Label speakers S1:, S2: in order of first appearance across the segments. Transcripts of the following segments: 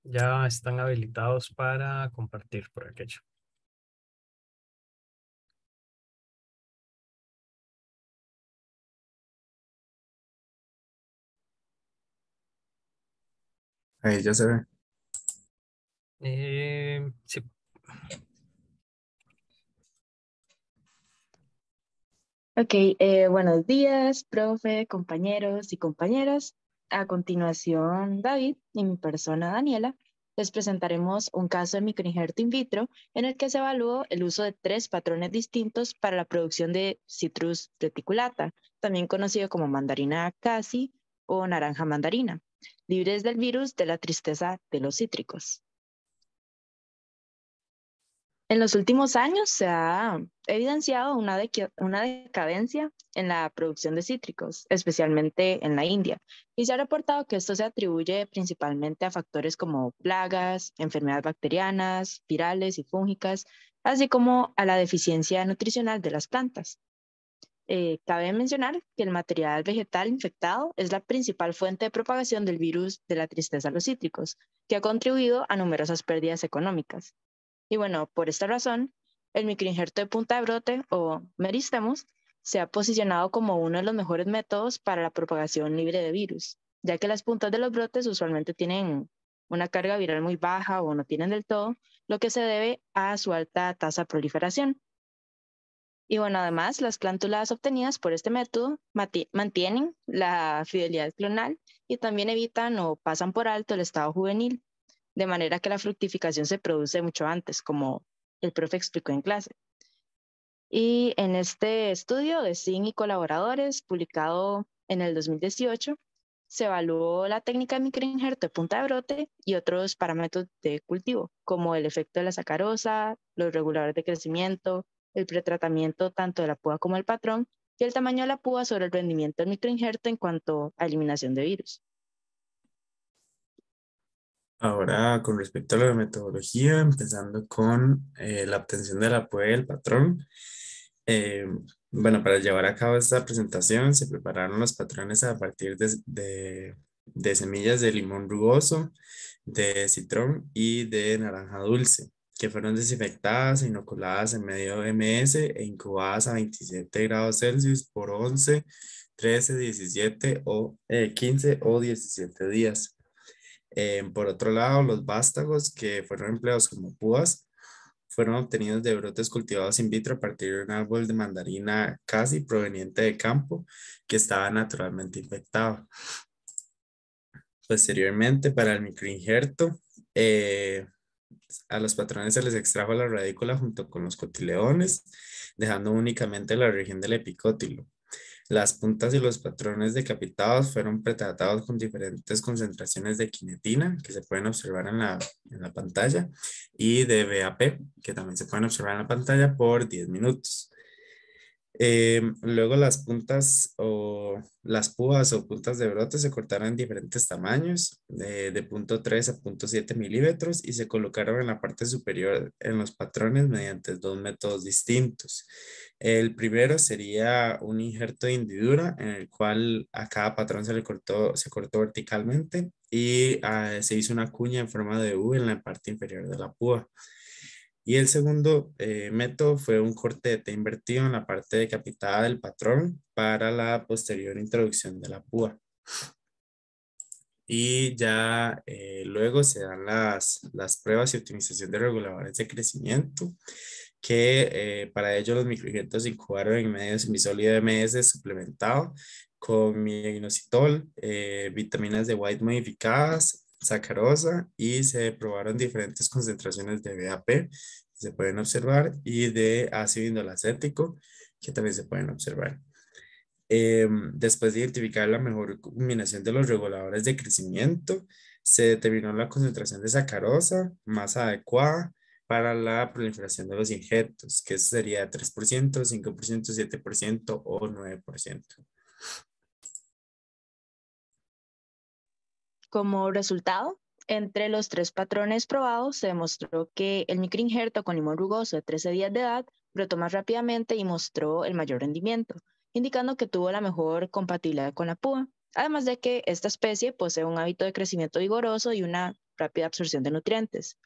S1: Ya están habilitados para compartir por aquello.
S2: Ahí ya se ve.
S1: Sí,
S3: Ok, buenos días, profe, compañeros y compañeras. A continuación, David y mi persona Daniela les presentaremos un caso de microinjerto in vitro en el que se evaluó el uso de tres patrones distintos para la producción de Citrus reticulata, también conocido como mandarina casi o naranja mandarina, libres del virus de la tristeza de los cítricos. En los últimos años se ha evidenciado una decadencia en la producción de cítricos, especialmente en la India, y se ha reportado que esto se atribuye principalmente a factores como plagas, enfermedades bacterianas, virales y fúngicas, así como a la deficiencia nutricional de las plantas. Cabe mencionar que el material vegetal infectado es la principal fuente de propagación del virus de la tristeza a los cítricos, que ha contribuido a numerosas pérdidas económicas. Y bueno, por esta razón, el microinjerto de punta de brote o meristemos se ha posicionado como uno de los mejores métodos para la propagación libre de virus, ya que las puntas de los brotes usualmente tienen una carga viral muy baja o no tienen del todo, lo que se debe a su alta tasa de proliferación. Y bueno, además, las plántulas obtenidas por este método mantienen la fidelidad clonal y también evitan o pasan por alto el estado juvenil, de manera que la fructificación se produce mucho antes, como el profe explicó en clase. Y en este estudio de Singh y colaboradores, publicado en el 2018, se evaluó la técnica de microinjerto de punta de brote y otros parámetros de cultivo, como el efecto de la sacarosa, los reguladores de crecimiento, el pretratamiento tanto de la púa como del patrón, y el tamaño de la púa sobre el rendimiento del microinjerto en cuanto a eliminación de virus.
S2: Ahora, con respecto a la metodología, empezando con la obtención de la prueba del patrón. Eh, bueno, para llevar a cabo esta presentación se prepararon los patrones a partir de semillas de limón rugoso, de citrón y de naranja dulce, que fueron desinfectadas e inoculadas en medio MS e incubadas a 27 grados Celsius por 11, 13, 17 o 15 o 17 días. Por otro lado, los vástagos que fueron empleados como púas fueron obtenidos de brotes cultivados in vitro a partir de un árbol de mandarina casi proveniente de campo que estaba naturalmente infectado. Posteriormente, para el microinjerto, eh, a los patrones se les extrajo la radícula junto con los cotiledones, dejando únicamente la región del epicótilo. Las puntas y los patrones decapitados fueron pretratados con diferentes concentraciones de quinetina que se pueden observar en la pantalla y de BAP que también se pueden observar en la pantalla por 10 minutos. Luego las puntas o las púas o puntas de brote se cortaron en diferentes tamaños, de 0,3 a 0,7 milímetros y se colocaron en la parte superior en los patrones mediante dos métodos distintos. El primero sería un injerto de hendidura en el cual a cada patrón se cortó verticalmente y se hizo una cuña en forma de U en la parte inferior de la púa. Y el segundo método fue un corte de T invertido en la parte decapitada del patrón para la posterior introducción de la púa. Y ya luego se dan las pruebas y optimización de reguladores de crecimiento, que para ello los microinjertos se incubaron en medio semisólido MS suplementado con minoxidil, vitaminas de White modificadas, sacarosa y se probaron diferentes concentraciones de BAP que se pueden observar y de ácido indolacético que también se pueden observar. Después de identificar la mejor combinación de los reguladores de crecimiento, se determinó la concentración de sacarosa más adecuada para la proliferación de los injertos, que sería 3%, 5%, 7% o 9%.
S3: Como resultado, entre los tres patrones probados se demostró que el microinjerto con limón rugoso de 13 días de edad brotó más rápidamente y mostró el mayor rendimiento, indicando que tuvo la mejor compatibilidad con la púa, además de que esta especie posee un hábito de crecimiento vigoroso y una rápida absorción de nutrientes.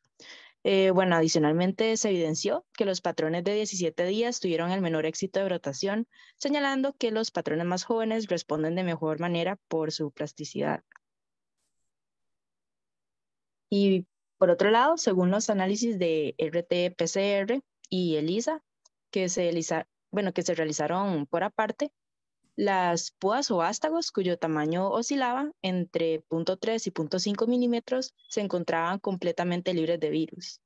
S3: Bueno, adicionalmente se evidenció que los patrones de 17 días tuvieron el menor éxito de brotación, señalando que los patrones más jóvenes responden de mejor manera por su plasticidad. Y por otro lado, según los análisis de RT-PCR y ELISA, que se realizaron por aparte, las púas o vástagos, cuyo tamaño oscilaba entre 0.3 y 0.5 milímetros, se encontraban completamente libres de virus.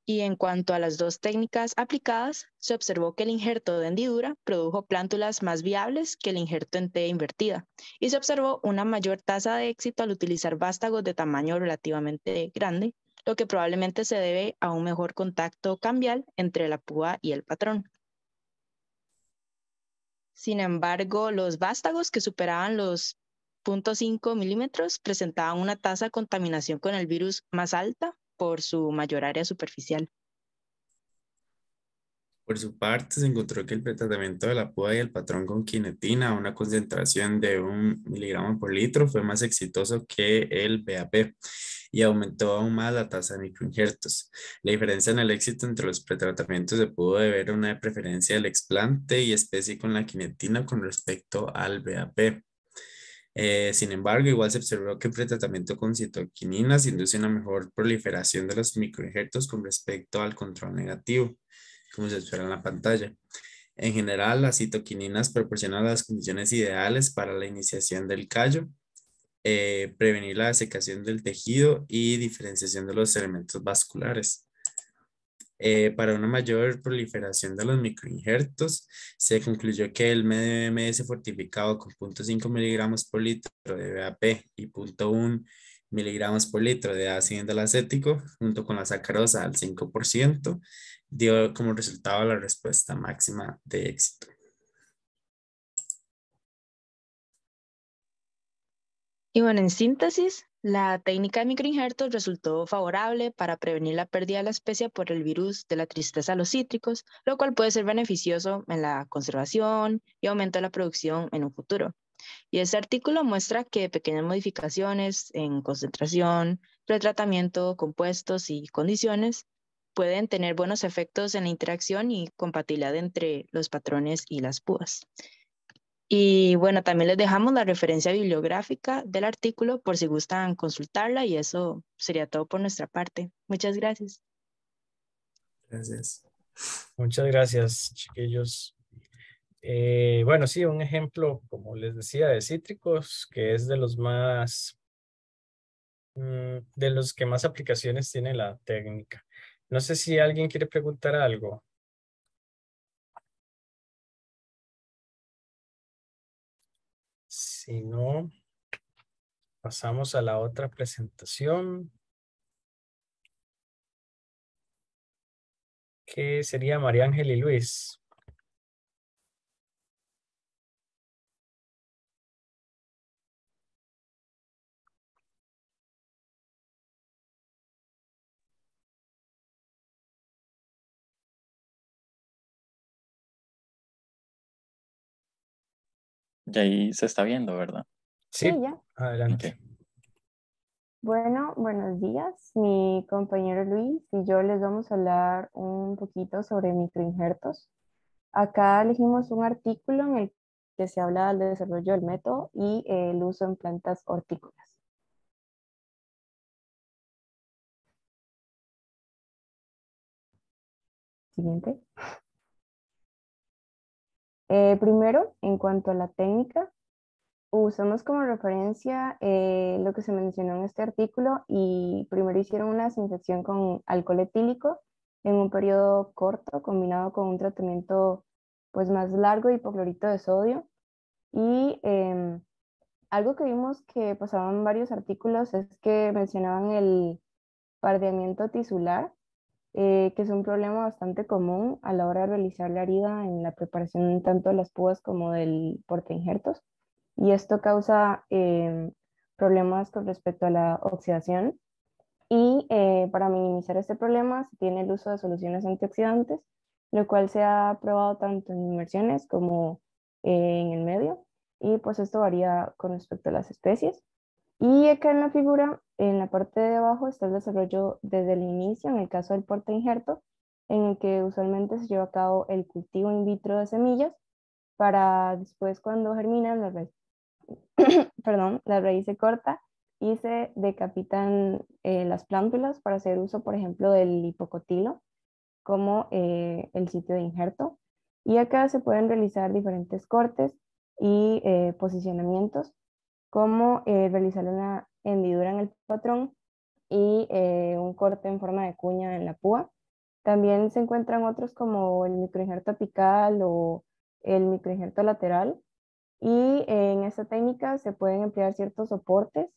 S3: Y en cuanto a las dos técnicas aplicadas, se observó que el injerto de hendidura produjo plántulas más viables que el injerto en T invertida, y se observó una mayor tasa de éxito al utilizar vástagos de tamaño relativamente grande, lo que probablemente se debe a un mejor contacto cambial entre la púa y el patrón. Sin embargo, los vástagos que superaban los 0.5 milímetros presentaban una tasa de contaminación con el virus más alta por su mayor área superficial.
S2: Por su parte, se encontró que el pretratamiento de la púa y el patrón con quinetina a una concentración de 1 miligramo por litro fue más exitoso que el BAP y aumentó aún más la tasa de microinjertos. La diferencia en el éxito entre los pretratamientos se pudo deber a una preferencia del explante y especie con la quinetina con respecto al BAP. Sin embargo, igual se observó que el pretratamiento con citoquininas induce una mejor proliferación de los microinjertos con respecto al control negativo, como se espera en la pantalla. En general, las citoquininas proporcionan las condiciones ideales para la iniciación del callo, prevenir la desecación del tejido y diferenciación de los elementos vasculares. Para una mayor proliferación de los microinjertos, se concluyó que el MDMS fortificado con 0.5 miligramos por litro de BAP y 0.1 miligramos por litro de ácido indolacético, junto con la sacarosa al 5%, dio como resultado la respuesta máxima de éxito.
S3: Y bueno, en síntesis, la técnica de microinjertos resultó favorable para prevenir la pérdida de la especie por el virus de la tristeza a los cítricos, lo cual puede ser beneficioso en la conservación y aumento de la producción en un futuro. Y este artículo muestra que pequeñas modificaciones en concentración, pretratamiento, compuestos y condiciones pueden tener buenos efectos en la interacción y compatibilidad entre los patrones y las púas. Y bueno, también les dejamos la referencia bibliográfica del artículo por si gustan consultarla, y eso sería todo por nuestra parte. Muchas gracias.
S2: Gracias.
S1: Muchas gracias, chiquillos. Bueno, sí, un ejemplo, como les decía, de cítricos, que es de los más, de los que más aplicaciones tiene la técnica. No sé si alguien quiere preguntar algo. Si no, pasamos a la otra presentación, que sería María Ángel y Luis.
S4: Y ahí se está viendo, ¿verdad?
S1: Sí,
S5: ya.
S1: adelante.
S4: Ok.
S5: Bueno, buenos días. Mi compañero Luis y yo les vamos a hablar un poquito sobre microinjertos. Acá elegimos un artículo en el que se habla del desarrollo del método y el uso en plantas hortícolas. Siguiente. Primero, en cuanto a la técnica, usamos como referencia lo que se mencionó en este artículo y primero hicieron una desinfección con alcohol etílico en un periodo corto combinado con un tratamiento pues más largo de hipoclorito de sodio y algo que vimos que pasaban en varios artículos es que mencionaban el pardeamiento tisular, que es un problema bastante común a la hora de realizar la herida en la preparación tanto de las púas como del portainjertos. Y esto causa problemas con respecto a la oxidación. Y para minimizar este problema se tiene el uso de soluciones antioxidantes, lo cual se ha probado tanto en inmersiones como en el medio. Y pues esto varía con respecto a las especies. Y acá en la figura, en la parte de abajo, está el desarrollo desde el inicio, en el caso del porta injerto, en el que usualmente se lleva a cabo el cultivo in vitro de semillas para después cuando germinan perdón, la raíz se corta y se decapitan las plántulas para hacer uso, por ejemplo, del hipocotilo como el sitio de injerto. Y acá se pueden realizar diferentes cortes y posicionamientos, como realizar una hendidura en el patrón y un corte en forma de cuña en la púa. También se encuentran otros como el microinjerto apical o el microinjerto lateral, y en esta técnica se pueden emplear ciertos soportes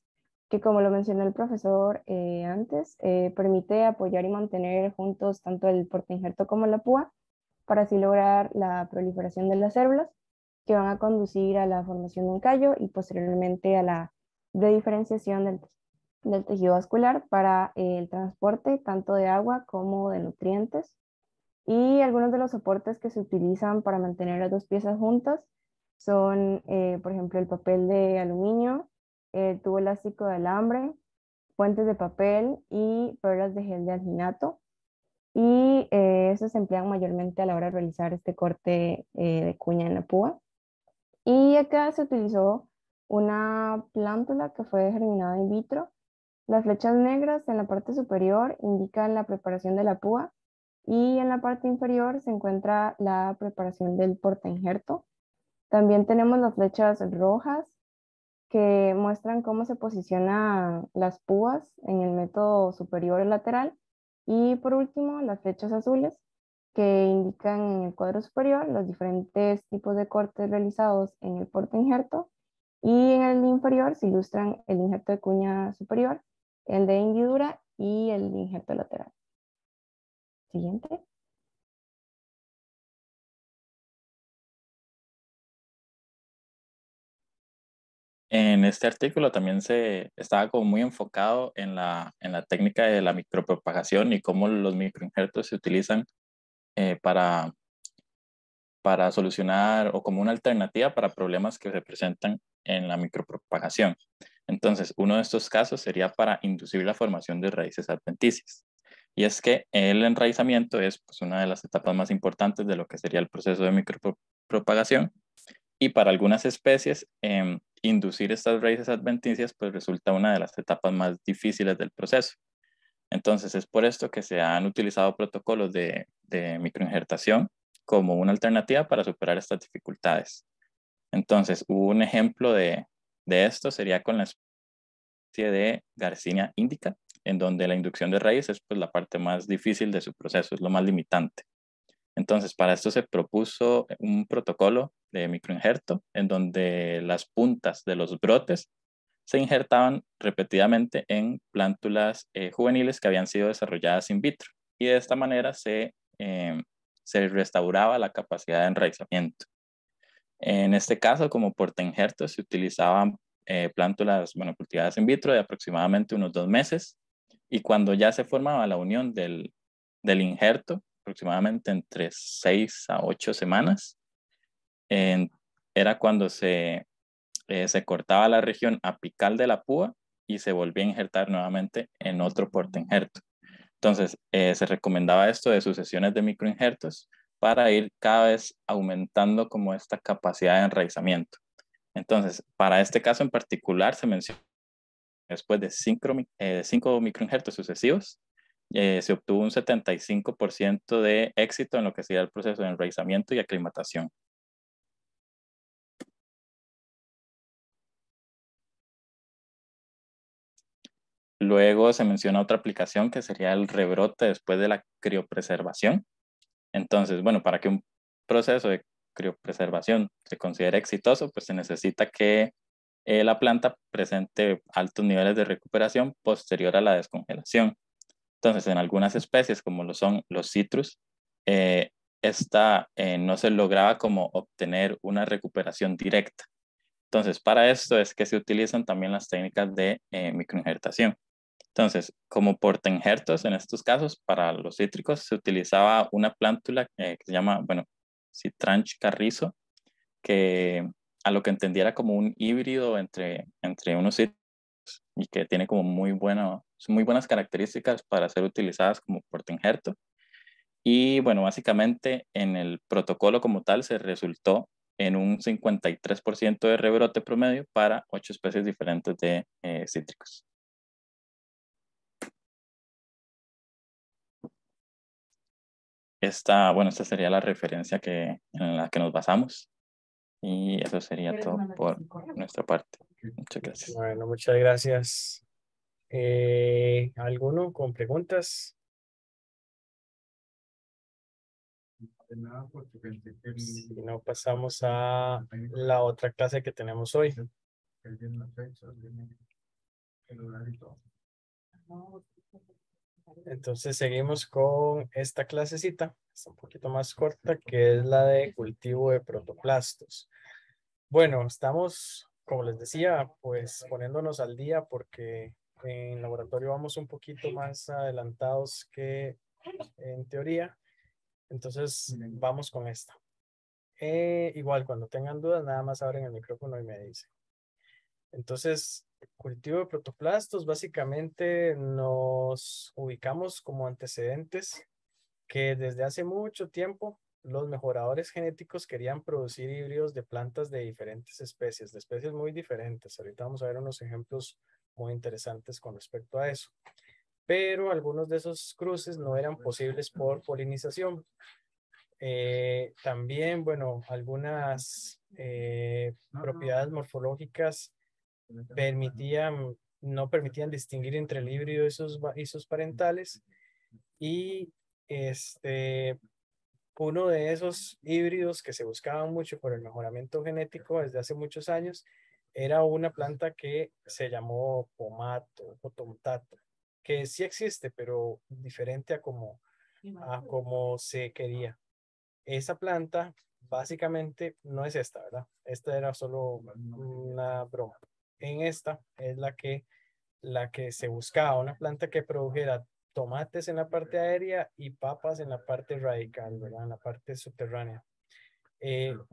S5: que, como lo mencionó el profesor antes, permite apoyar y mantener juntos tanto el portainjerto como la púa para así lograr la proliferación de las células que van a conducir a la formación de un callo y posteriormente a la dediferenciación del tejido vascular para el transporte tanto de agua como de nutrientes. Y algunos de los soportes que se utilizan para mantener las dos piezas juntas son, por ejemplo, el papel de aluminio, el tubo elástico de alambre, puentes de papel y perlas de gel de alginato. Y estos se emplean mayormente a la hora de realizar este corte de cuña en la púa. Y acá se utilizó una plántula que fue germinada in vitro. Las flechas negras en la parte superior indican la preparación de la púa y en la parte inferior se encuentra la preparación del portainjerto. También tenemos las flechas rojas que muestran cómo se posicionan las púas en el método superior y lateral. Y por último, las flechas azules que indican en el cuadro superior los diferentes tipos de cortes realizados en el portainjerto. Y en el inferior se ilustran el injerto de cuña superior, el de hendidura y el injerto lateral. Siguiente.
S4: En este artículo también se estaba como muy enfocado en la técnica de la micropropagación y cómo los microinjertos se utilizan eh, para, para solucionar o como una alternativa para problemas que se presentan en la micropropagación. Entonces, uno de estos casos sería para inducir la formación de raíces adventicias. Y es que el enraizamiento es pues, una de las etapas más importantes de lo que sería el proceso de micropropagación. Y para algunas especies, inducir estas raíces adventicias pues resulta una de las etapas más difíciles del proceso. Entonces es por esto que se han utilizado protocolos de microinjertación como una alternativa para superar estas dificultades. Entonces, un ejemplo de esto sería con la especie de Garcinia indica, en donde la inducción de raíz es pues, la parte más difícil de su proceso, es lo más limitante. Entonces, para esto se propuso un protocolo de microinjerto en donde las puntas de los brotes se injertaban repetidamente en plántulas juveniles que habían sido desarrolladas in vitro. Y de esta manera se restauraba la capacidad de enraizamiento. En este caso, como portainjerto, se utilizaban plántulas bueno, cultivadas in vitro de aproximadamente unos 2 meses. Y cuando ya se formaba la unión del injerto, aproximadamente entre 6 a 8 semanas, era cuando se cortaba la región apical de la púa y se volvía a injertar nuevamente en otro portainjerto. Entonces, se recomendaba esto de sucesiones de microinjertos para ir cada vez aumentando como esta capacidad de enraizamiento. Entonces, para este caso en particular, se menciona después de 5 microinjertos sucesivos, se obtuvo un 75% de éxito en lo que sería el proceso de enraizamiento y aclimatación. Luego se menciona otra aplicación que sería el rebrote después de la criopreservación. Entonces, bueno, para que un proceso de criopreservación se considere exitoso, pues se necesita que la planta presente altos niveles de recuperación posterior a la descongelación. Entonces, en algunas especies, como lo son los citrus, esta no se lograba como obtener una recuperación directa. Entonces, para esto es que se utilizan también las técnicas de microinjertación. Entonces, como portainjertos, en estos casos, para los cítricos, se utilizaba una plántula que se llama, bueno, Citranch carrizo, que a lo que entendiera como un híbrido entre unos cítricos y que tiene como muy buenas características para ser utilizadas como portainjerto. Y bueno, básicamente en el protocolo como tal se resultó en un 53% de rebrote promedio para 8 especies diferentes de cítricos. Esta sería la referencia en la que nos basamos. Y eso sería todo por nuestra parte. Muchas gracias.
S1: Bueno, muchas gracias. ¿Alguno con preguntas? Si no, pasamos a la otra clase que tenemos hoy. Entonces seguimos con esta clasecita, es un poquito más corta, que es la de cultivo de protoplastos. Bueno, estamos, como les decía, pues poniéndonos al día porque en laboratorio vamos un poquito más adelantados que en teoría. Entonces vamos con esta. Igual, cuando tengan dudas, nada más abren el micrófono y me dicen. Entonces, cultivo de protoplastos, básicamente nos ubicamos como antecedentes que desde hace mucho tiempo los mejoradores genéticos querían producir híbridos de plantas de diferentes especies, de especies muy diferentes. Ahorita vamos a ver unos ejemplos muy interesantes con respecto a eso. Pero algunos de esos cruces no eran posibles por polinización. También, bueno, algunas propiedades morfológicas no permitían distinguir entre el híbrido y sus parentales. Y uno de esos híbridos que se buscaban mucho por el mejoramiento genético desde hace muchos años era una planta que se llamó pomato o tomtato, que sí existe, pero diferente a como se quería. Esa planta básicamente no es esta, ¿verdad? Esta era solo una broma. En esta es la que se buscaba, una planta que produjera tomates en la parte aérea y papas en la parte radical, ¿verdad? En la parte subterránea.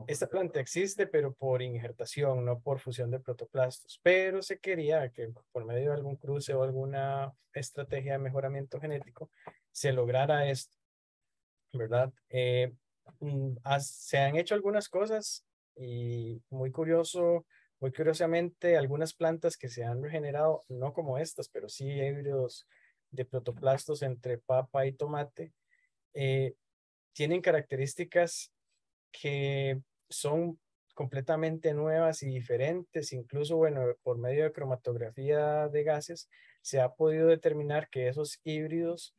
S1: Esta planta existe, pero por injertación, no por fusión de protoplastos. Pero se quería que por medio de algún cruce o alguna estrategia de mejoramiento genético se lograra esto, ¿verdad? Se han hecho algunas cosas y muy curiosamente, algunas plantas que se han regenerado, no como estas, pero sí híbridos de protoplastos entre papa y tomate, eh, tienen características que son completamente nuevas y diferentes. Incluso, bueno, por medio de cromatografía de gases, se ha podido determinar que esos híbridos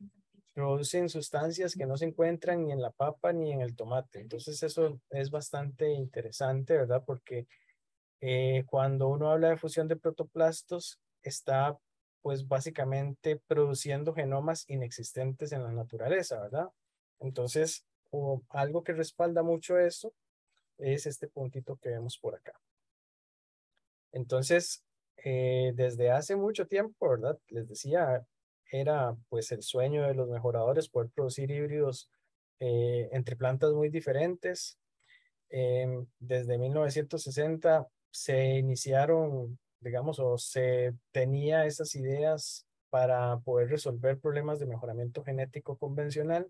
S1: producen sustancias que no se encuentran ni en la papa ni en el tomate. Entonces eso es bastante interesante, ¿verdad? Porque cuando uno habla de fusión de protoplastos, está pues básicamente produciendo genomas inexistentes en la naturaleza, ¿verdad? Entonces, algo que respalda mucho eso es este puntito que vemos por acá. Entonces, desde hace mucho tiempo, ¿verdad? Les decía, era pues el sueño de los mejoradores poder producir híbridos entre plantas muy diferentes. Desde 1960 se iniciaron, digamos, o se tenía esas ideas para poder resolver problemas de mejoramiento genético convencional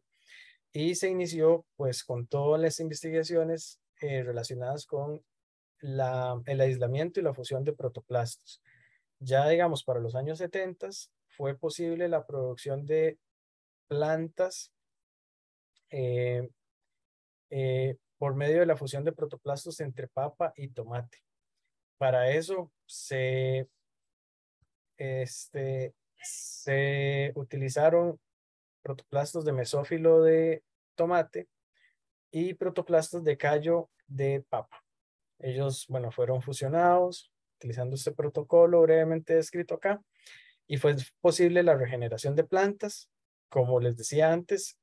S1: y se inició pues con todas las investigaciones relacionadas con el aislamiento y la fusión de protoplastos. Ya digamos, para los años 70 fue posible la producción de plantas por medio de la fusión de protoplastos entre papa y tomate. Para eso se utilizaron protoplastos de mesófilo de tomate y protoplastos de callo de papa. Ellos, bueno, fueron fusionados utilizando este protocolo brevemente descrito acá y fue posible la regeneración de plantas, como les decía antes,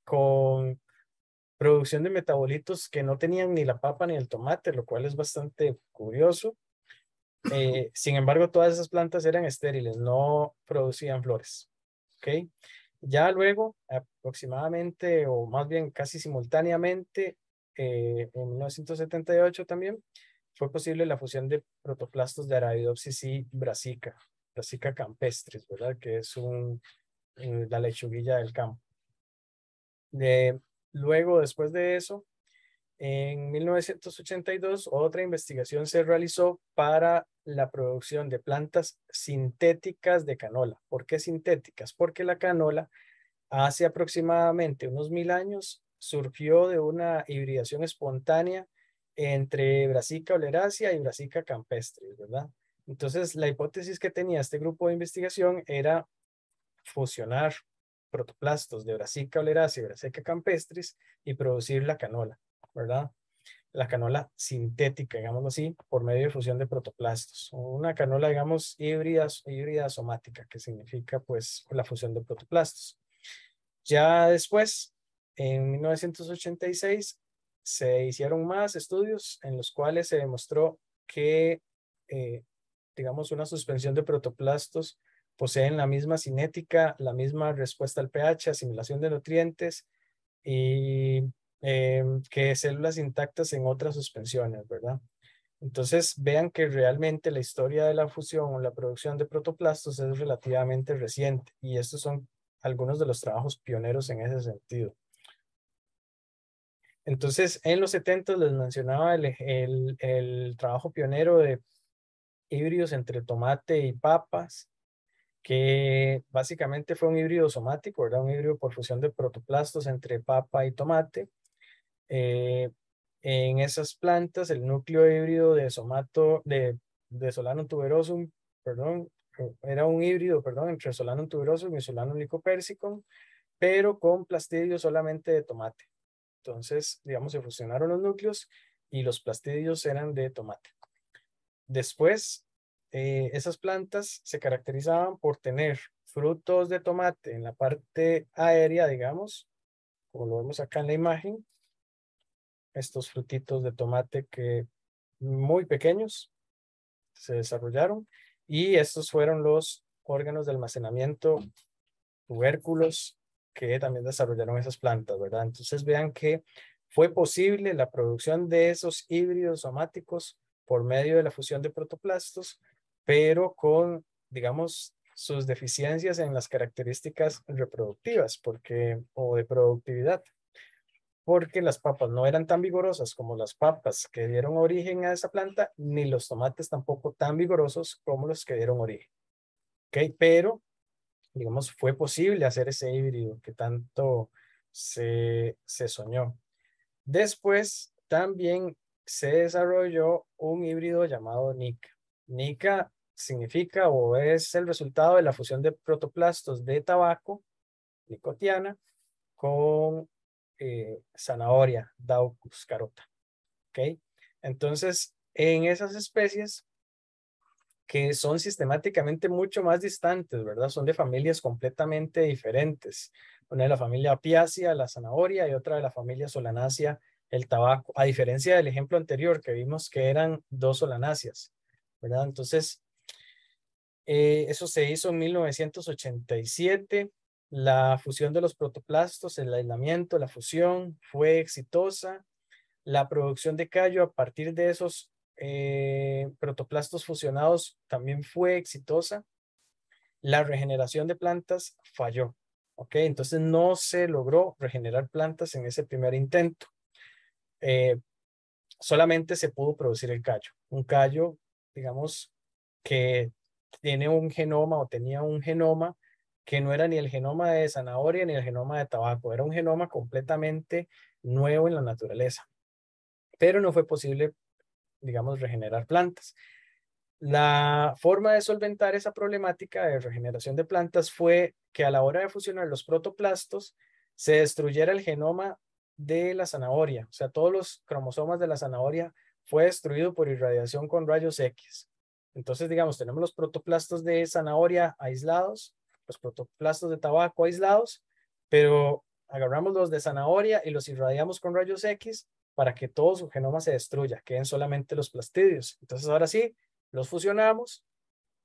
S1: con producción de metabolitos que no tenían ni la papa ni el tomate, lo cual es bastante curioso. Sin embargo, todas esas plantas eran estériles, no producían flores. ¿Ok? Ya luego, aproximadamente, o más bien casi simultáneamente, en 1978 también, fue posible la fusión de protoplastos de Arabidopsis y Brassica campestris, ¿verdad? Que es la lechuguilla del campo. Luego, después de eso, en 1982, otra investigación se realizó para la producción de plantas sintéticas de canola. ¿Por qué sintéticas? Porque la canola hace aproximadamente unos 1000 años surgió de una hibridación espontánea entre Brassica oleracea y Brassica campestris, ¿verdad? Entonces, la hipótesis que tenía este grupo de investigación era fusionar protoplastos de Brassica oleracea y Brassica campestris y producir la canola, ¿verdad? La canola sintética, digámoslo así, por medio de fusión de protoplastos. Una canola, digamos, híbrida somática, que significa, pues, la fusión de protoplastos. Ya después, en 1986, se hicieron más estudios en los cuales se demostró que, digamos, una suspensión de protoplastos poseen la misma cinética, la misma respuesta al pH, asimilación de nutrientes y que células intactas en otras suspensiones, ¿verdad? Entonces, vean que realmente la historia de la fusión o la producción de protoplastos es relativamente reciente y estos son algunos de los trabajos pioneros en ese sentido. Entonces, en los 70 les mencionaba el trabajo pionero de híbridos entre tomate y papas, que básicamente fue un híbrido somático, ¿verdad? Un híbrido por fusión de protoplastos entre papa y tomate. En esas plantas, el núcleo híbrido de Solanum tuberosum, perdón, era un híbrido, perdón, entre Solanum tuberosum y Solanum lycopersicum, pero con plastidios solamente de tomate. Entonces, digamos, se fusionaron los núcleos y los plastidios eran de tomate. Después, esas plantas se caracterizaban por tener frutos de tomate en la parte aérea, digamos, como lo vemos acá en la imagen, estos frutitos de tomate que muy pequeños se desarrollaron y estos fueron los órganos de almacenamiento, tubérculos que también desarrollaron esas plantas, ¿verdad? Entonces vean que fue posible la producción de esos híbridos somáticos por medio de la fusión de protoplastos, pero con, digamos, sus deficiencias en las características reproductivas o de productividad, porque las papas no eran tan vigorosas como las papas que dieron origen a esa planta, ni los tomates tampoco tan vigorosos como los que dieron origen. ¿Ok? Pero digamos, fue posible hacer ese híbrido que tanto se soñó. Después también se desarrolló un híbrido llamado NICA. NICA significa o es el resultado de la fusión de protoplastos de tabaco, nicotiana, con zanahoria, Daucus carota. ¿Ok? Entonces, en esas especies que son sistemáticamente mucho más distantes, ¿verdad? Son de familias completamente diferentes. Una de la familia Apiaceae, la zanahoria, y otra de la familia Solanaceae, el tabaco. A diferencia del ejemplo anterior que vimos que eran dos solanáceas, ¿verdad? Entonces, eso se hizo en 1987. La fusión de los protoplastos, el aislamiento, la fusión fue exitosa. La producción de callo a partir de esos protoplastos fusionados también fue exitosa. La regeneración de plantas falló. ¿Ok? Entonces no se logró regenerar plantas en ese primer intento. Solamente se pudo producir el callo. Un callo, digamos, que tiene un genoma o tenía un genoma que no era ni el genoma de zanahoria ni el genoma de tabaco. Era un genoma completamente nuevo en la naturaleza. Pero no fue posible, digamos, regenerar plantas. La forma de solventar esa problemática de regeneración de plantas fue que a la hora de fusionar los protoplastos se destruyera el genoma de la zanahoria. O sea, todos los cromosomas de la zanahoria fue destruido por irradiación con rayos X. Entonces, digamos, tenemos los protoplastos de zanahoria aislados, los protoplastos de tabaco aislados, pero agarramos los de zanahoria y los irradiamos con rayos X para que todo su genoma se destruya, queden solamente los plastidios. Entonces, ahora sí, los fusionamos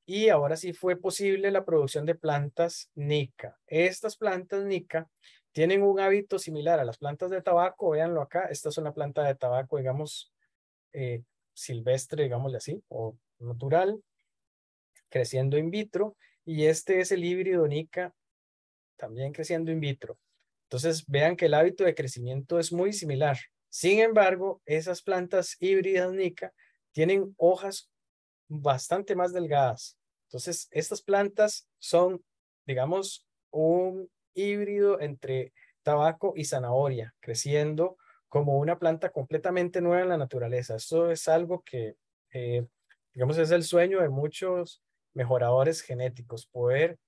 S1: y ahora sí fue posible la producción de plantas NICA. Estas plantas NICA tienen un hábito similar a las plantas de tabaco. Véanlo acá. Esta es una planta de tabaco, digamos, silvestre, digámosle así, o natural, creciendo in vitro, y este es el híbrido Nika, también creciendo in vitro. Entonces, vean que el hábito de crecimiento es muy similar. Sin embargo, esas plantas híbridas Nika tienen hojas bastante más delgadas. Entonces, estas plantas son, digamos, un híbrido entre tabaco y zanahoria, creciendo como una planta completamente nueva en la naturaleza. Esto es algo que, digamos, es el sueño de muchos mejoradores genéticos, poder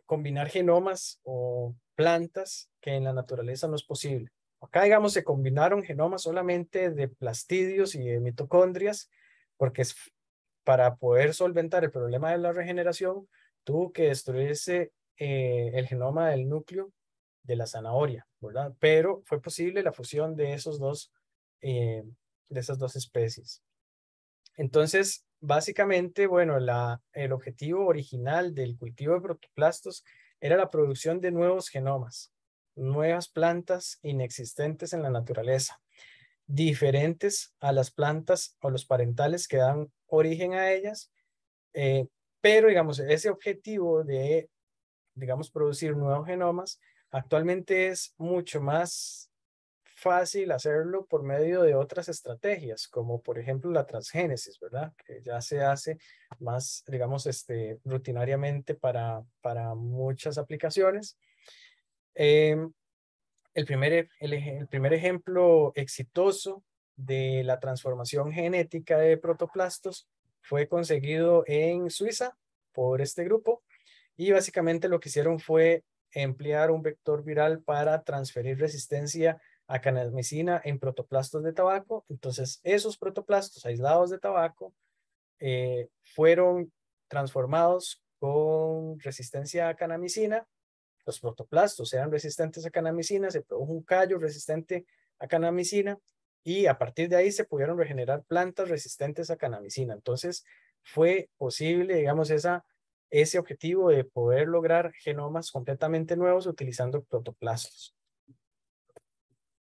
S1: combinar genomas o plantas que en la naturaleza no es posible. Acá, digamos, se combinaron genomas solamente de plastidios y de mitocondrias, porque es para poder solventar el problema de la regeneración, tuvo que destruirse el genoma del núcleo de la zanahoria, ¿verdad? Pero fue posible la fusión de de esas dos especies. Entonces, básicamente, bueno, el objetivo original del cultivo de protoplastos era la producción de nuevos genomas, nuevas plantas inexistentes en la naturaleza, diferentes a las plantas o los parentales que dan origen a ellas, pero digamos, ese objetivo de, digamos, producir nuevos genomas, actualmente es mucho más fácil hacerlo por medio de otras estrategias, como por ejemplo la transgénesis, ¿verdad? Que ya se hace más, digamos, rutinariamente para muchas aplicaciones. El primer ejemplo exitoso de la transformación genética de protoplastos fue conseguido en Suiza por este grupo, y básicamente lo que hicieron fue emplear un vector viral para transferir resistencia a canamicina en protoplastos de tabaco. Entonces, esos protoplastos aislados de tabaco fueron transformados con resistencia a canamicina. Los protoplastos eran resistentes a canamicina, se produjo un callo resistente a canamicina, y a partir de ahí se pudieron regenerar plantas resistentes a canamicina. Entonces, fue posible, digamos, ese objetivo de poder lograr genomas completamente nuevos utilizando protoplastos.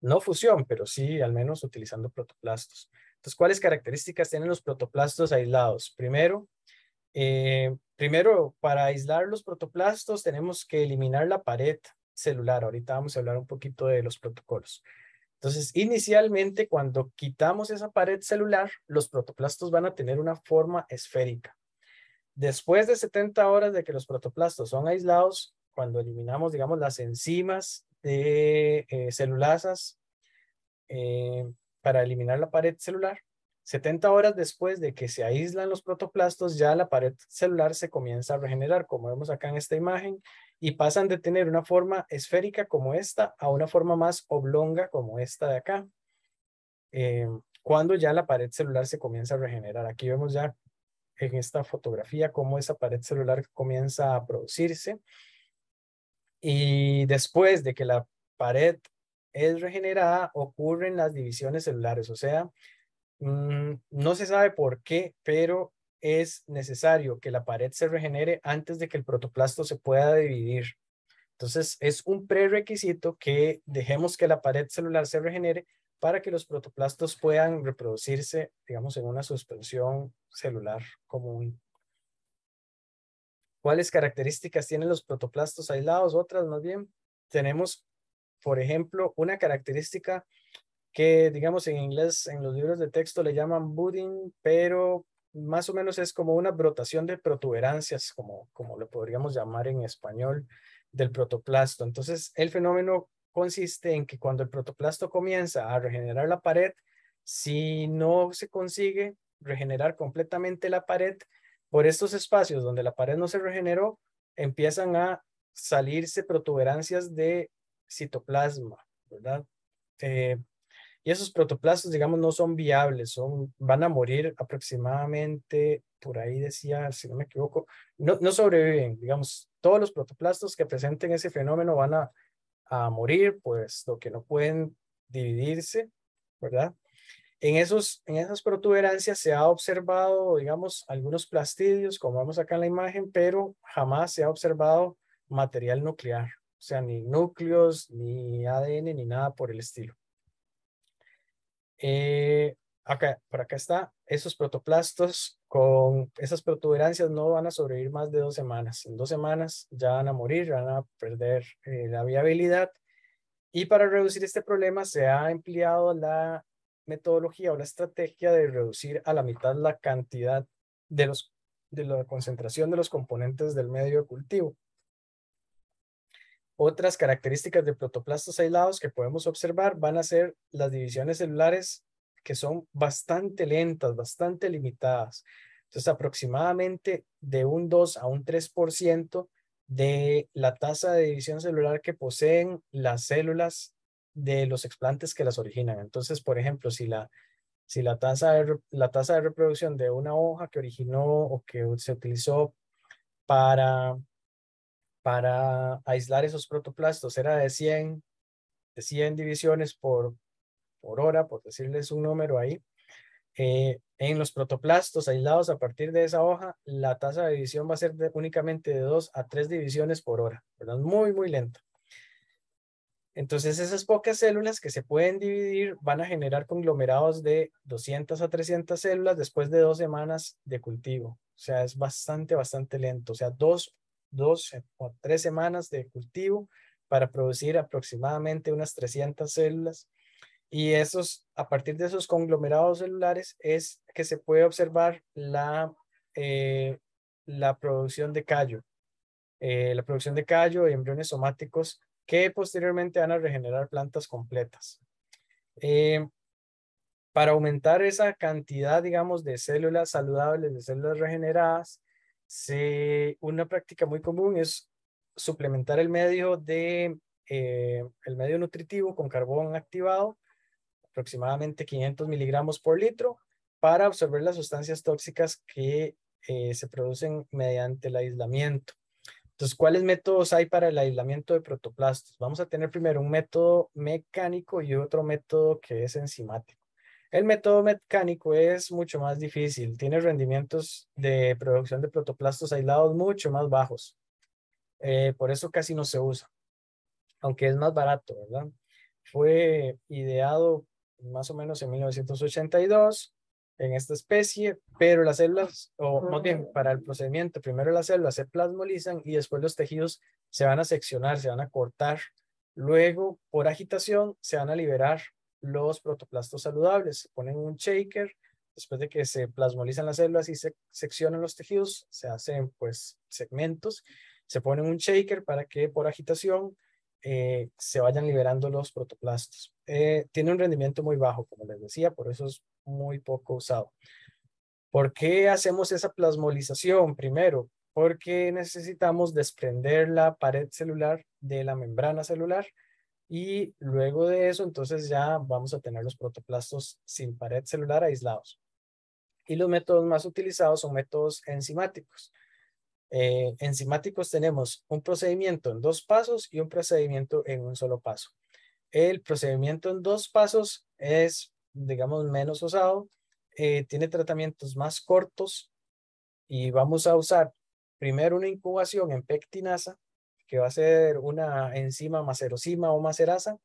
S1: No fusión, pero sí al menos utilizando protoplastos. Entonces, ¿cuáles características tienen los protoplastos aislados? Primero, para aislar los protoplastos tenemos que eliminar la pared celular. Ahorita vamos a hablar un poquito de los protocolos. Entonces, inicialmente, cuando quitamos esa pared celular, los protoplastos van a tener una forma esférica. Después de 70 horas de que los protoplastos son aislados, cuando eliminamos, digamos, las enzimas de celulasas para eliminar la pared celular, 70 horas después de que se aíslan los protoplastos, ya la pared celular se comienza a regenerar, como vemos acá en esta imagen, y pasan de tener una forma esférica como esta a una forma más oblonga como esta de acá. Cuando ya la pared celular se comienza a regenerar. Aquí vemos ya en esta fotografía cómo esa pared celular comienza a producirse. Y después de que la pared es regenerada, ocurren las divisiones celulares. O sea, no se sabe por qué, pero es necesario que la pared se regenere antes de que el protoplasto se pueda dividir. Entonces, es un prerequisito que dejemos que la pared celular se regenere para que los protoplastos puedan reproducirse, digamos, en una suspensión celular común. ¿Cuáles características tienen los protoplastos aislados? Otras, más bien, tenemos, por ejemplo, una característica que, digamos, en inglés, en los libros de texto le llaman budding, pero más o menos es como una brotación de protuberancias, como lo podríamos llamar en español, del protoplasto. Entonces, el fenómeno consiste en que cuando el protoplasto comienza a regenerar la pared, si no se consigue regenerar completamente la pared, por estos espacios donde la pared no se regeneró, empiezan a salirse protuberancias de citoplasma, ¿verdad? Y esos protoplastos, digamos, no son viables, van a morir aproximadamente, por ahí decía, si no me equivoco, no sobreviven, digamos, todos los protoplastos que presenten ese fenómeno van a morir, puesto que no pueden dividirse, ¿verdad? En esas protuberancias se ha observado, digamos, algunos plastidios, como vemos acá en la imagen, pero jamás se ha observado material nuclear, o sea, ni núcleos, ni ADN, ni nada por el estilo. Acá, por acá está, esos protoplastos con esas protuberancias no van a sobrevivir más de 2 semanas. En 2 semanas ya van a morir, van a perder la viabilidad. Y para reducir este problema se ha empleado la metodología o la estrategia de reducir a la mitad la cantidad de la concentración de los componentes del medio de cultivo. Otras características de protoplastos aislados que podemos observar van a ser las divisiones celulares que son bastante lentas, bastante limitadas. Entonces, aproximadamente de un 2 a un 3% de la tasa de división celular que poseen las células de los explantes que las originan. Entonces, por ejemplo, si la tasa de reproducción de una hoja que originó o que se utilizó para aislar esos protoplastos era de 100 divisiones por hora, por decirles un número ahí. En los protoplastos aislados a partir de esa hoja, la tasa de división va a ser únicamente de 2 a 3 divisiones por hora, ¿verdad? Muy, muy lento. Entonces, esas pocas células que se pueden dividir van a generar conglomerados de 200 a 300 células después de 2 semanas de cultivo. O sea, es bastante, bastante lento. O sea, 2 o 3 semanas de cultivo para producir aproximadamente unas 300 células. Y a partir de esos conglomerados celulares es que se puede observar la producción de callo. La producción de callo y embriones somáticos que posteriormente van a regenerar plantas completas. Para aumentar esa cantidad, digamos, de células saludables, de células regeneradas, una práctica muy común es suplementar el medio nutritivo con carbón activado, aproximadamente 500 miligramos por litro, para absorber las sustancias tóxicas que se producen mediante el aislamiento. Entonces, ¿cuáles métodos hay para el aislamiento de protoplastos? Vamos a tener primero un método mecánico y otro método que es enzimático. El método mecánico es mucho más difícil, tiene rendimientos de producción de protoplastos aislados mucho más bajos. Por eso casi no se usa, aunque es más barato, ¿verdad? Fue ideado más o menos en 1982 en esta especie, pero las células, o más bien para el procedimiento, primero las células se plasmolizan y después los tejidos se van a seccionar, se van a cortar. Luego, por agitación, se van a liberar los protoplastos saludables. Se ponen un shaker, después de que se plasmolizan las células y se seccionan los tejidos, se hacen pues segmentos, se pone un shaker para que por agitación se vayan liberando los protoplastos. Tiene un rendimiento muy bajo, como les decía, por eso es muy poco usado. ¿Por qué hacemos esa plasmolización? Primero, porque necesitamos desprender la pared celular de la membrana celular y luego de eso, entonces ya vamos a tener los protoplastos sin pared celular aislados. Y los métodos más utilizados son métodos enzimáticos. Enzimáticos tenemos un procedimiento en 2 pasos y un procedimiento en un solo paso. El procedimiento en 2 pasos es, digamos, menos usado, tiene tratamientos más cortos y vamos a usar primero una incubación en pectinasa, que va a ser una enzima macerosima o macerasa,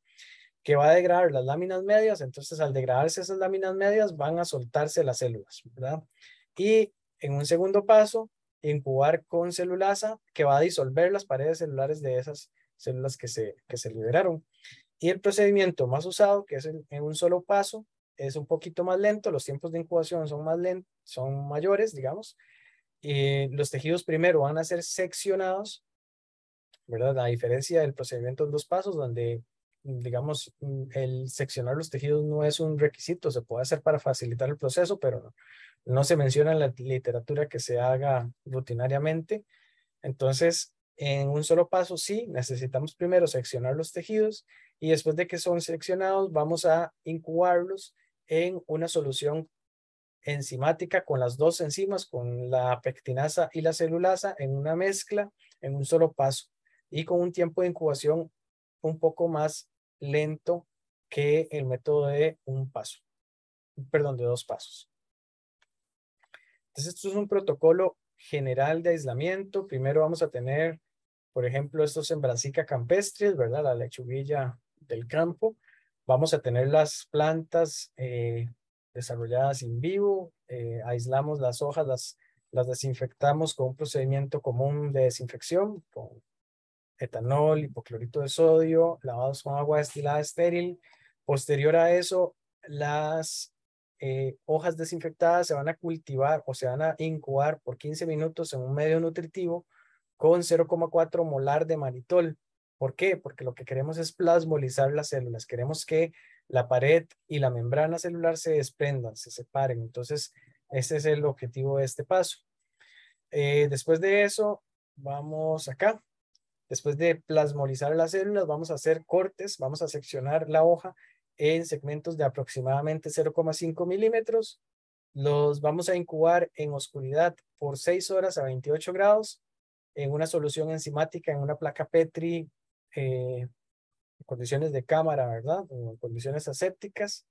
S1: que va a degradar las láminas medias. Entonces, al degradarse esas láminas medias, van a soltarse las células, ¿verdad? Y en un segundo paso, incubar con celulasa, que va a disolver las paredes celulares de esas células que se liberaron. Y el procedimiento más usado, que es en un solo paso, es un poquito más lento, los tiempos de incubación son más lentos, son mayores, digamos. Y los tejidos primero van a ser seccionados, ¿verdad? A diferencia del procedimiento en 2 pasos, donde, digamos, el seccionar los tejidos no es un requisito, se puede hacer para facilitar el proceso, pero no se menciona en la literatura que se haga rutinariamente. Entonces, en un solo paso, sí, necesitamos primero seccionar los tejidos y después de que son seccionados, vamos a incubarlos en una solución enzimática con las 2 enzimas, con la pectinasa y la celulasa, en una mezcla, en un solo paso y con un tiempo de incubación un poco más lento que el método de un paso, perdón, de 2 pasos. Entonces, esto es un protocolo general de aislamiento. Primero vamos a tener, por ejemplo, estos en Brassica campestris, ¿verdad? La lechuguilla del campo. Vamos a tener las plantas desarrolladas in vivo. Aislamos las hojas, las desinfectamos con un procedimiento común de desinfección, con etanol, hipoclorito de sodio, lavados con agua destilada estéril. Posterior a eso, las hojas desinfectadas se van a cultivar o se van a incubar por 15 minutos en un medio nutritivo con 0,4 molar de manitol. ¿Por qué? Porque lo que queremos es plasmolizar las células. Queremos que la pared y la membrana celular se desprendan, se separen. Entonces, ese es el objetivo de este paso. Después de eso, vamos acá. Después de plasmolizar las células, vamos a hacer cortes, vamos a seccionar la hoja en segmentos de aproximadamente 0,5 milímetros. Los vamos a incubar en oscuridad por 6 horas a 28 grados en una solución enzimática, en una placa Petri, en condiciones de cámara, ¿verdad? En condiciones asépticas,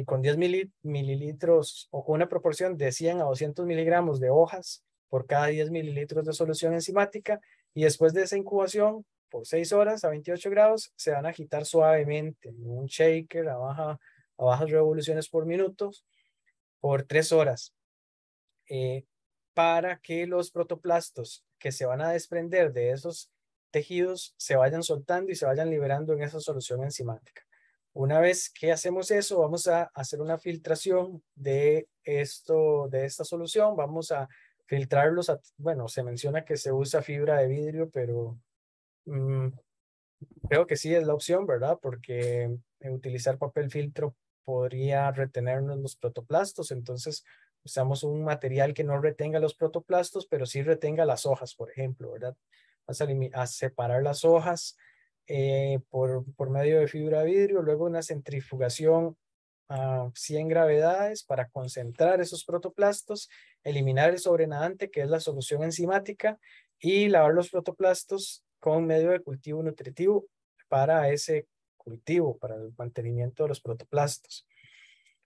S1: con 10 mililitros o con una proporción de 100 a 200 miligramos de hojas por cada 10 mililitros de solución enzimática. Y después de esa incubación, por 6 horas a 28 grados, se van a agitar suavemente en un shaker a bajas revoluciones por minuto por 3 horas. Para que los protoplastos que se van a desprender de esos tejidos se vayan soltando y se vayan liberando en esa solución enzimática. Una vez que hacemos eso, vamos a hacer una filtración de esta solución. Vamos a filtrarlos. Bueno, se menciona que se usa fibra de vidrio, pero creo que sí es la opción, ¿verdad? Porque utilizar papel filtro podría retenernos los protoplastos. Entonces, usamos un material que no retenga los protoplastos, pero sí retenga las hojas, por ejemplo, ¿verdad? Vas a separar las hojas por medio de fibra de vidrio, luego una centrifugación a 100 gravedades para concentrar esos protoplastos, eliminar el sobrenadante, que es la solución enzimática, y lavar los protoplastos con medio de cultivo nutritivo para ese cultivo, para el mantenimiento de los protoplastos.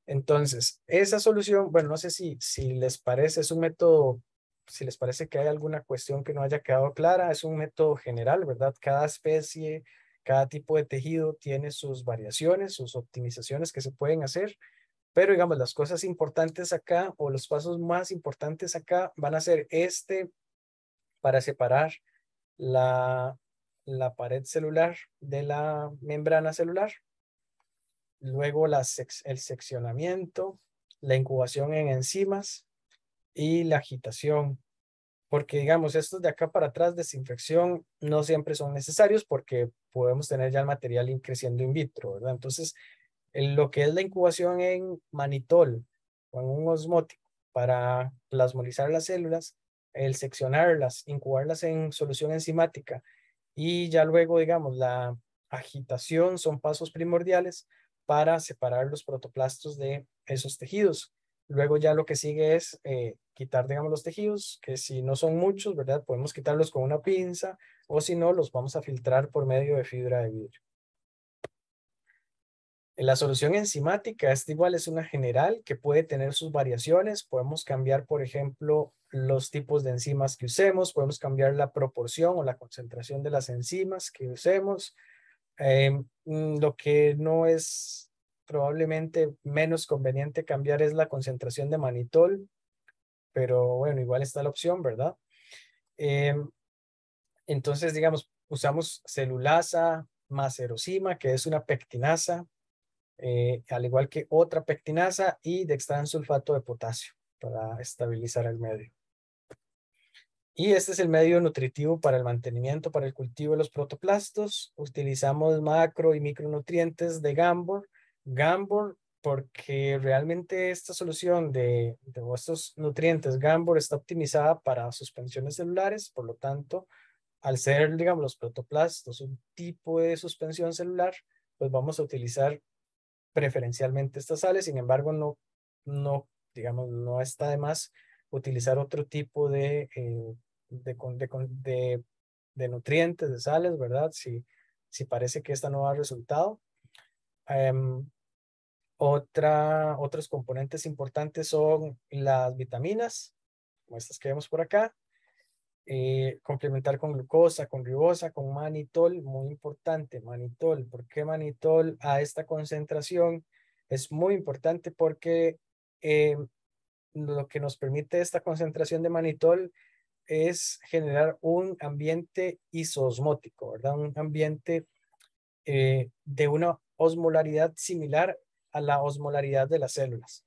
S1: Entonces, esa solución, bueno, no sé si les parece, es un método, si les parece que hay alguna cuestión que no haya quedado clara, es un método general, ¿verdad? Cada especie, cada tipo de tejido tiene sus variaciones, sus optimizaciones que se pueden hacer, pero digamos, las cosas importantes acá o los pasos más importantes acá van a ser para separar la pared celular de la membrana celular. Luego el seccionamiento, la incubación en enzimas y la agitación. Porque digamos, estos de acá para atrás, desinfección, no siempre son necesarios porque podemos tener ya el material creciendo in vitro, ¿verdad? Entonces, lo que es la incubación en manitol o en un osmótico para plasmolizar las células, el seccionarlas, incubarlas en solución enzimática y ya luego, digamos, la agitación son pasos primordiales para separar los protoplastos de esos tejidos. Luego ya lo que sigue es quitar, digamos, los tejidos, que si no son muchos, ¿verdad? Podemos quitarlos con una pinza o si no, los vamos a filtrar por medio de fibra de vidrio. La solución enzimática es una general que puede tener sus variaciones. Podemos cambiar, por ejemplo, los tipos de enzimas que usemos. Podemos cambiar la proporción o la concentración de las enzimas que usemos. Lo que no es probablemente menos conveniente cambiar es la concentración de manitol. Pero bueno, igual está la opción, ¿verdad? Entonces, digamos, usamos celulasa más erosima, que es una pectinasa. Al igual que otra pectinasa y dextransulfato de potasio para estabilizar el medio. Y este es el medio nutritivo para el mantenimiento, para el cultivo de los protoplastos. Utilizamos macro y micronutrientes de Gambor. Gambor porque realmente esta solución de estos nutrientes Gambor está optimizada para suspensiones celulares, por lo tanto, al ser, digamos, los protoplastos un tipo de suspensión celular, pues vamos a utilizar preferencialmente estas sales. Sin embargo, digamos, no está de más utilizar otro tipo de nutrientes, de sales, ¿verdad? Si parece que esta no da resultado. Otros componentes importantes son las vitaminas, como estas que vemos por acá. Complementar con glucosa, con ribosa, con manitol, muy importante, manitol. ¿Por qué manitol a esta concentración? Es muy importante porque lo que nos permite esta concentración de manitol es generar un ambiente isosmótico, ¿verdad? Un ambiente de una osmolaridad similar a la osmolaridad de las células.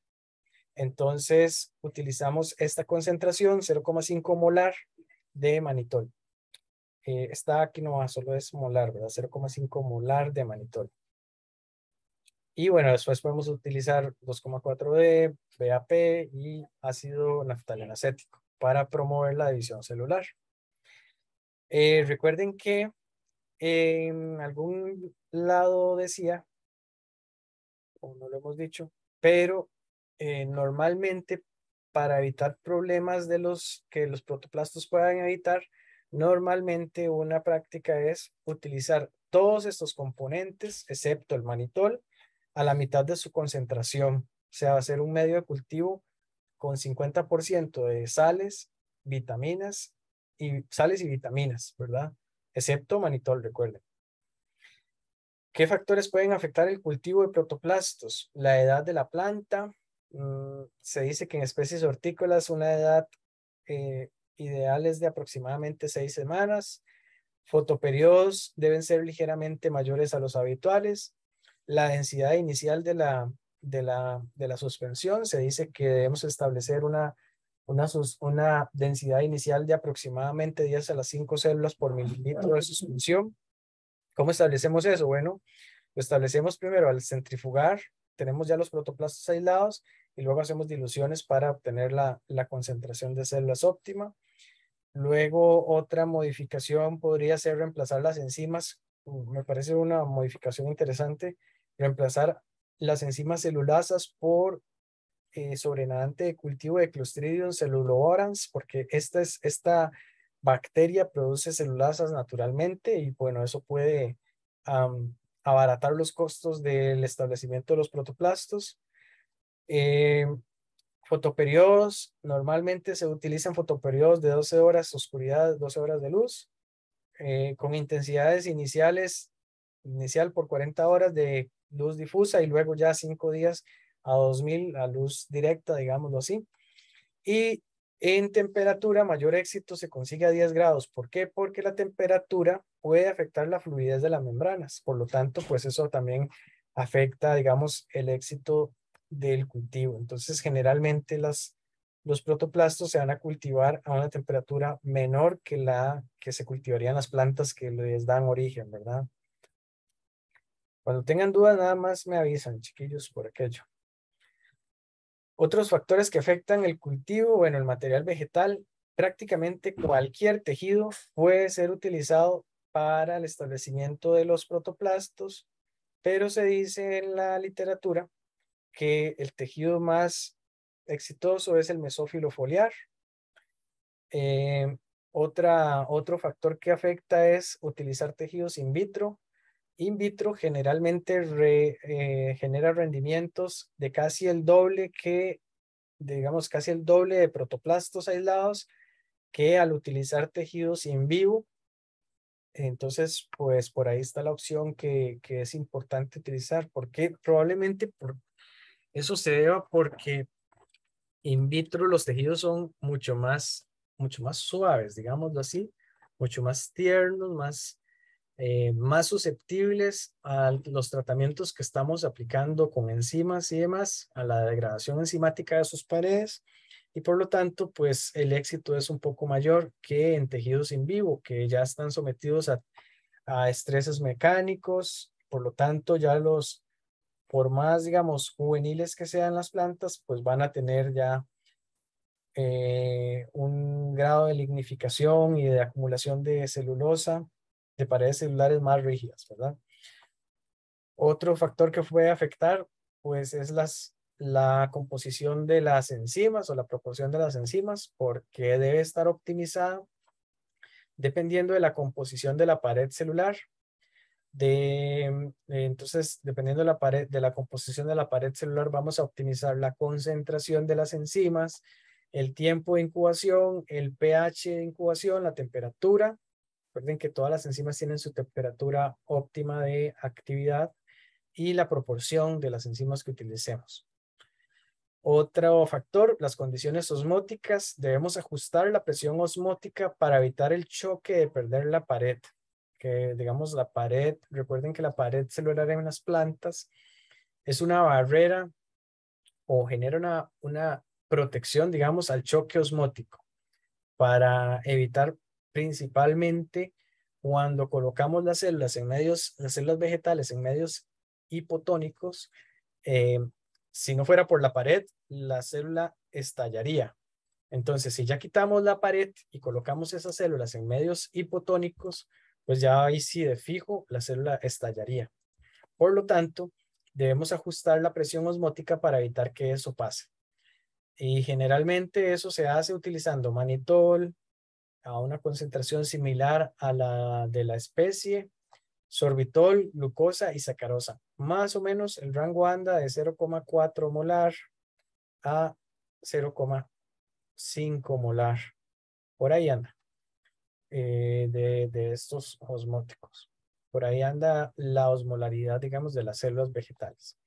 S1: Entonces, utilizamos esta concentración, 0,5 molar de manitol. Esta aquí no solo es molar, ¿verdad? 0,5 molar de manitol. Y bueno, después podemos utilizar 2,4-D, BAP y ácido naftaleno acético para promover la división celular. Recuerden que en algún lado decía, o no lo hemos dicho, pero normalmente para evitar problemas de los que los protoplastos puedan evitar, normalmente una práctica es utilizar todos estos componentes, excepto el manitol, a la mitad de su concentración. O sea, hacer un medio de cultivo con 50% de sales, vitaminas y sales y vitaminas, ¿verdad? Excepto manitol, recuerden. ¿Qué factores pueden afectar el cultivo de protoplastos? La edad de la planta. Se dice que en especies hortícolas una edad ideal es de aproximadamente 6 semanas. Fotoperiodos deben ser ligeramente mayores a los habituales. La densidad inicial de la suspensión. Se dice que debemos establecer una densidad inicial de aproximadamente 10 a las 5 células por mililitro de suspensión. ¿Cómo establecemos eso? Bueno, lo establecemos primero al centrifugar, tenemos ya los protoplastos aislados y luego hacemos diluciones para obtener la concentración de células óptima. Luego otra modificación podría ser reemplazar las enzimas. Me parece una modificación interesante, reemplazar las enzimas celulasas por sobrenadante de cultivo de Clostridium celluloborans, porque esta bacteria produce celulasas naturalmente y bueno, eso puede abaratar los costos del establecimiento de los protoplastos. Fotoperiodos, normalmente se utilizan fotoperiodos de 12 horas oscuridad, 12 horas de luz, con intensidades inicial por 40 horas de luz difusa y luego ya 5 días a 2000 a luz directa, digámoslo así. Y en temperatura, mayor éxito se consigue a 10 grados. ¿Por qué? Porque la temperatura puede afectar la fluidez de las membranas. Por lo tanto, pues eso también afecta, digamos, el éxito del cultivo. Entonces, generalmente los protoplastos se van a cultivar a una temperatura menor que la que se cultivarían las plantas que les dan origen, ¿verdad? Cuando tengan dudas, nada más me avisan, chiquillos, por aquello. Otros factores que afectan el cultivo, bueno, el material vegetal, prácticamente cualquier tejido puede ser utilizado para el establecimiento de los protoplastos, pero se dice en la literatura que el tejido más exitoso es el mesófilo foliar. Otro factor que afecta es utilizar tejidos in vitro. In vitro generalmente genera rendimientos de casi el doble digamos, casi el doble de protoplastos aislados que al utilizar tejidos in vivo. Entonces, pues por ahí está la opción que es importante utilizar, porque probablemente eso se deba porque in vitro los tejidos son mucho más suaves, digámoslo así, mucho más tiernos, más susceptibles a los tratamientos que estamos aplicando con enzimas y demás, a la degradación enzimática de sus paredes, y por lo tanto, pues el éxito es un poco mayor que en tejidos in vivo, que ya están sometidos a estreses mecánicos. Por lo tanto, ya por más, digamos, juveniles que sean las plantas, pues van a tener ya un grado de lignificación y de acumulación de celulosa de paredes celulares más rígidas, ¿verdad? Otro factor que puede afectar, pues, es la composición de las enzimas o la proporción de las enzimas, porque debe estar optimizada dependiendo de la composición de la pared celular. Entonces, dependiendo de la composición de la pared celular, vamos a optimizar la concentración de las enzimas, el tiempo de incubación, el pH de incubación, la temperatura. Recuerden que todas las enzimas tienen su temperatura óptima de actividad y la proporción de las enzimas que utilicemos. Otro factor, las condiciones osmóticas. Debemos ajustar la presión osmótica para evitar el choque de perder la pared. Que digamos la pared, recuerden que la pared celular en las plantas es una barrera o genera una protección, digamos, al choque osmótico para evitar principalmente cuando colocamos las células en medios, las células vegetales en medios hipotónicos, si no fuera por la pared, la célula estallaría. Entonces, si ya quitamos la pared y colocamos esas células en medios hipotónicos, pues ya ahí sí de fijo la célula estallaría. Por lo tanto, debemos ajustar la presión osmótica para evitar que eso pase. Y generalmente eso se hace utilizando manitol a una concentración similar a la de la especie, sorbitol, glucosa y sacarosa. Más o menos el rango anda de 0,4 molar a 0,5 molar. Por ahí anda de estos osmóticos. Por ahí anda la osmolaridad, digamos, de las células vegetales.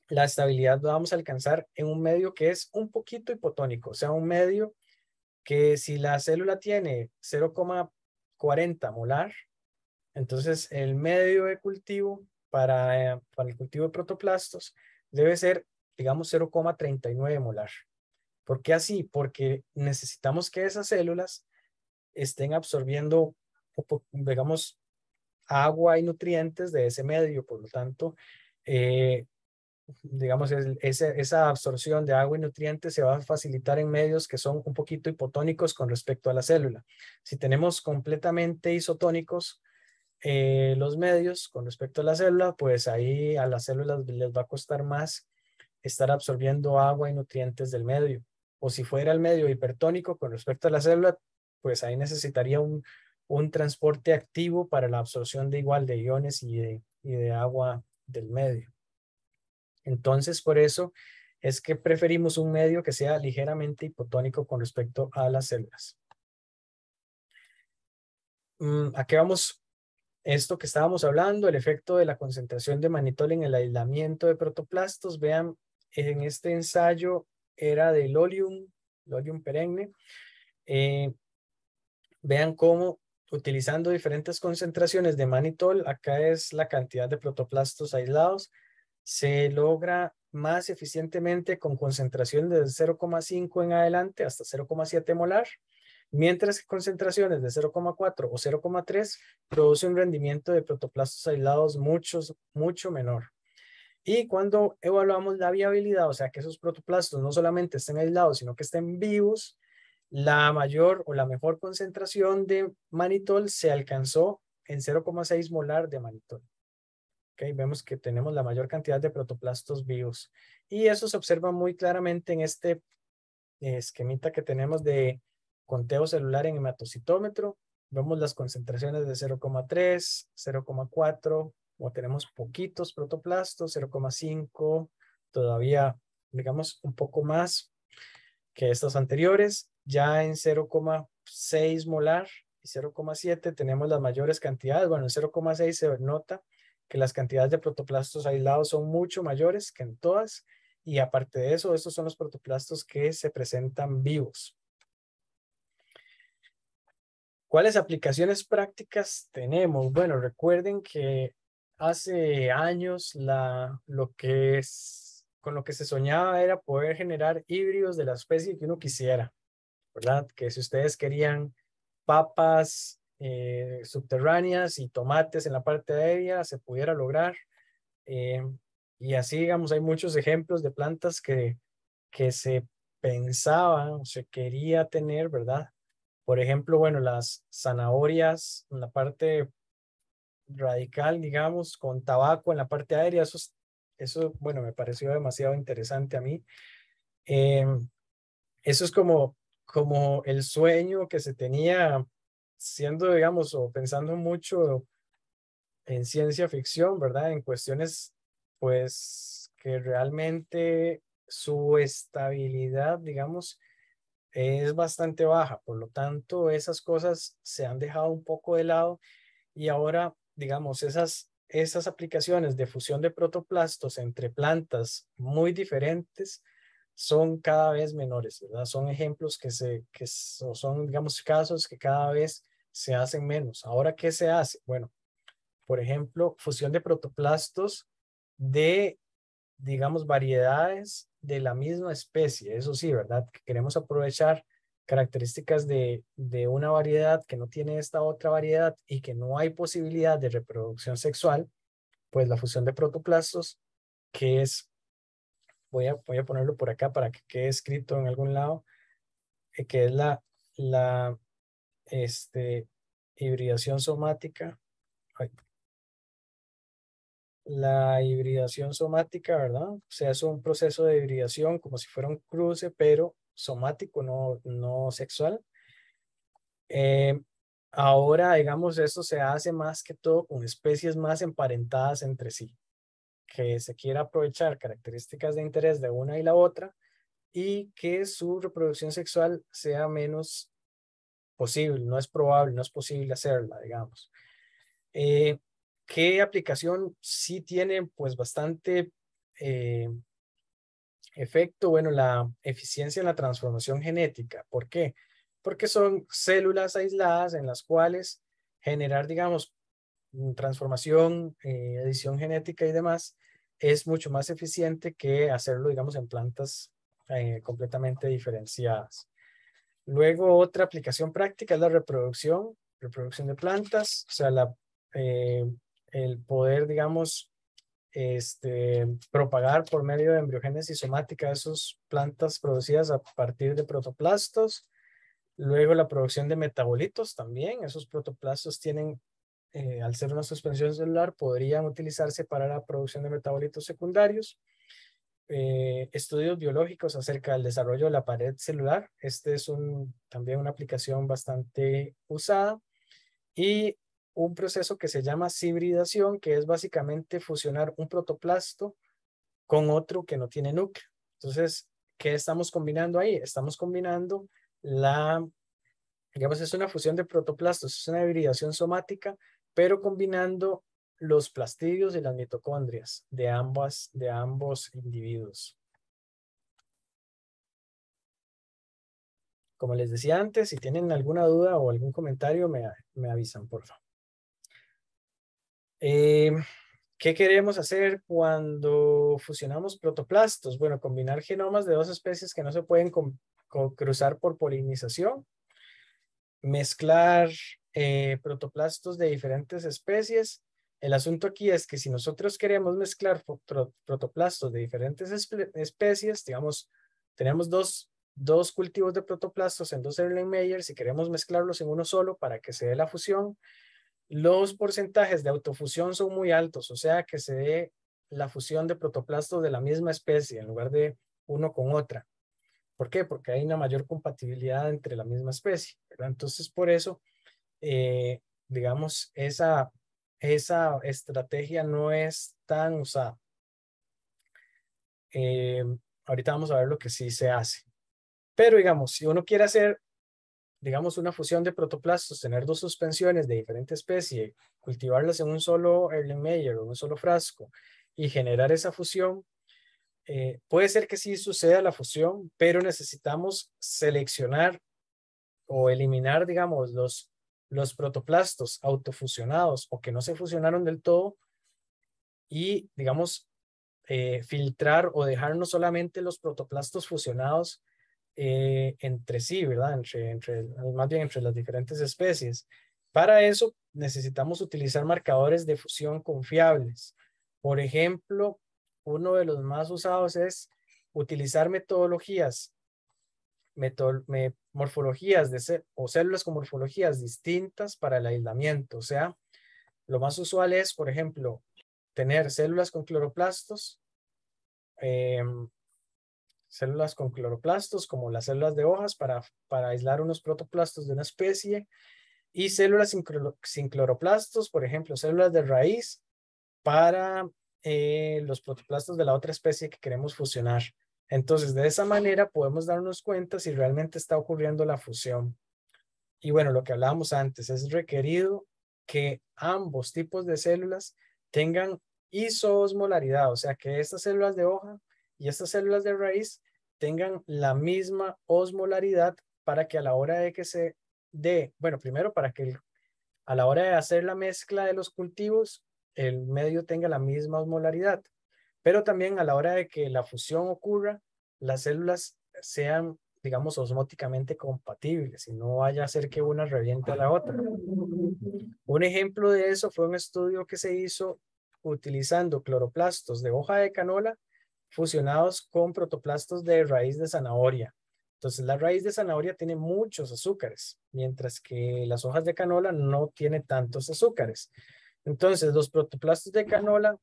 S1: La estabilidad la vamos a alcanzar en un medio que es un poquito hipotónico, o sea, un medio que si la célula tiene 0,40 molar, entonces el medio de cultivo para el cultivo de protoplastos debe ser, digamos, 0,39 molar. ¿Por qué así? Porque necesitamos que esas células estén absorbiendo, digamos, agua y nutrientes de ese medio. Por lo tanto, digamos, esa absorción de agua y nutrientes se va a facilitar en medios que son un poquito hipotónicos con respecto a la célula. Si tenemos completamente isotónicos los medios con respecto a la célula, pues ahí a las células les va a costar más estar absorbiendo agua y nutrientes del medio. O si fuera el medio hipertónico con respecto a la célula, pues ahí necesitaría un transporte activo para la absorción de igual de iones y de agua del medio. Entonces, por eso es que preferimos un medio que sea ligeramente hipotónico con respecto a las células. ¿A qué vamos? Esto que estábamos hablando, el efecto de la concentración de manitol en el aislamiento de protoplastos. Vean, en este ensayo era de Lolium perenne. Vean cómo utilizando diferentes concentraciones de manitol, acá es la cantidad de protoplastos aislados, se logra más eficientemente con concentraciones de 0,5 en adelante hasta 0,7 molar, mientras que concentraciones de 0,4 o 0,3 produce un rendimiento de protoplastos aislados mucho menor. Y cuando evaluamos la viabilidad, o sea que esos protoplastos no solamente estén aislados, sino que estén vivos, la mayor o la mejor concentración de manitol se alcanzó en 0,6 molar de manitol. Okay, vemos que tenemos la mayor cantidad de protoplastos vivos. Y eso se observa muy claramente en este esquemita que tenemos de conteo celular en hematocitómetro. Vemos las concentraciones de 0,3, 0,4, o tenemos poquitos protoplastos, 0,5, todavía, digamos, un poco más que estos anteriores. Ya en 0,6 molar y 0,7 tenemos las mayores cantidades. Bueno, en 0,6 se nota que las cantidades de protoplastos aislados son mucho mayores que en todas. Y aparte de eso, estos son los protoplastos que se presentan vivos. ¿Cuáles aplicaciones prácticas tenemos? Bueno, recuerden que hace años con lo que se soñaba era poder generar híbridos de la especie que uno quisiera, ¿verdad? Que si ustedes querían papas subterráneas y tomates en la parte aérea, se pudiera lograr. Y así, digamos, hay muchos ejemplos de plantas que se pensaban o se quería tener, ¿verdad? Por ejemplo, bueno, las zanahorias en la parte radical, digamos, con tabaco en la parte aérea, eso bueno, me pareció demasiado interesante a mí. Eso es como el sueño que se tenía siendo, digamos, o pensando mucho en ciencia ficción, ¿verdad? En cuestiones, pues, que realmente su estabilidad, digamos, es bastante baja. Por lo tanto, esas cosas se han dejado un poco de lado y ahora, digamos, esas aplicaciones de fusión de protoplastos entre plantas muy diferentes son cada vez menores, ¿verdad? Son ejemplos o son, digamos, casos que cada vez se hacen menos. Ahora, ¿qué se hace? Bueno, por ejemplo, fusión de protoplastos de, digamos, variedades de la misma especie. Eso sí, ¿verdad? Que queremos aprovechar características de una variedad que no tiene esta otra variedad y que no hay posibilidad de reproducción sexual, pues la fusión de protoplastos, que es, voy a ponerlo por acá para que quede escrito en algún lado, que es la hibridación somática. Ay, la hibridación somática, ¿verdad? O sea, es un proceso de hibridación como si fuera un cruce, pero somático, no sexual. Ahora, digamos, esto se hace más que todo con especies más emparentadas entre sí, que se quiera aprovechar características de interés de una y la otra y que su reproducción sexual sea menos posible, no es probable, no es posible hacerla, digamos. ¿Qué aplicación sí tiene pues bastante efecto? Bueno, la eficiencia en la transformación genética. ¿Por qué? Porque son células aisladas en las cuales generar, digamos, transformación, edición genética y demás es mucho más eficiente que hacerlo, digamos, en plantas completamente diferenciadas. Luego, otra aplicación práctica es la reproducción de plantas, o sea, el poder, digamos, propagar por medio de embriogénesis somática esas plantas producidas a partir de protoplastos. Luego la producción de metabolitos también. Esos protoplastos tienen, al ser una suspensión celular, podrían utilizarse para la producción de metabolitos secundarios. Estudios biológicos acerca del desarrollo de la pared celular. Este es también una aplicación bastante usada. Y un proceso que se llama hibridación, que es básicamente fusionar un protoplasto con otro que no tiene núcleo. Entonces, ¿qué estamos combinando ahí? Estamos combinando digamos, es una fusión de protoplastos, es una hibridación somática, pero combinando los plastidios y las mitocondrias de ambos individuos. Como les decía antes, si tienen alguna duda o algún comentario, me avisan, por favor. ¿Qué queremos hacer cuando fusionamos protoplastos? Bueno, combinar genomas de dos especies que no se pueden cruzar por polinización, mezclar protoplastos de diferentes especies. El asunto aquí es que si nosotros queremos mezclar protoplastos de diferentes especies, digamos, tenemos dos cultivos de protoplastos en dos Erlenmeyer, si queremos mezclarlos en uno solo para que se dé la fusión, los porcentajes de autofusión son muy altos, o sea que se dé la fusión de protoplastos de la misma especie en lugar de uno con otra. ¿Por qué? Porque hay una mayor compatibilidad entre la misma especie, ¿verdad? Entonces, por eso, digamos, esa estrategia no es tan usada. Ahorita vamos a ver lo que sí se hace. Pero, digamos, si uno quiere hacer, digamos, una fusión de protoplastos, tener dos suspensiones de diferente especie, cultivarlas en un solo Erlenmeyer o un solo frasco y generar esa fusión, puede ser que sí suceda la fusión, pero necesitamos seleccionar o eliminar, digamos, los protoplastos autofusionados o que no se fusionaron del todo y, digamos, filtrar o dejarnos solamente los protoplastos fusionados entre sí, ¿verdad? Más bien entre las diferentes especies. Para eso necesitamos utilizar marcadores de fusión confiables. Por ejemplo, uno de los más usados es utilizar morfologías o células con morfologías distintas para el aislamiento. O sea, lo más usual es, por ejemplo, tener células con cloroplastos, como las células de hojas para aislar unos protoplastos de una especie, y células sin cloroplastos, por ejemplo, células de raíz para los protoplastos de la otra especie que queremos fusionar. Entonces, de esa manera podemos darnos cuenta si realmente está ocurriendo la fusión. Y bueno, lo que hablábamos antes, es requerido que ambos tipos de células tengan isoosmolaridad, o sea, que estas células de hoja y estas células de raíz tengan la misma osmolaridad para que a la hora de que se dé, bueno, primero para que a la hora de hacer la mezcla de los cultivos, el medio tenga la misma osmolaridad, pero también a la hora de que la fusión ocurra, las células sean, digamos, osmóticamente compatibles y no vaya a ser que una reviente a la otra. Un ejemplo de eso fue un estudio que se hizo utilizando cloroplastos de hoja de canola fusionados con protoplastos de raíz de zanahoria. Entonces, la raíz de zanahoria tiene muchos azúcares, mientras que las hojas de canola no tienen tantos azúcares. Entonces, los protoplastos de canola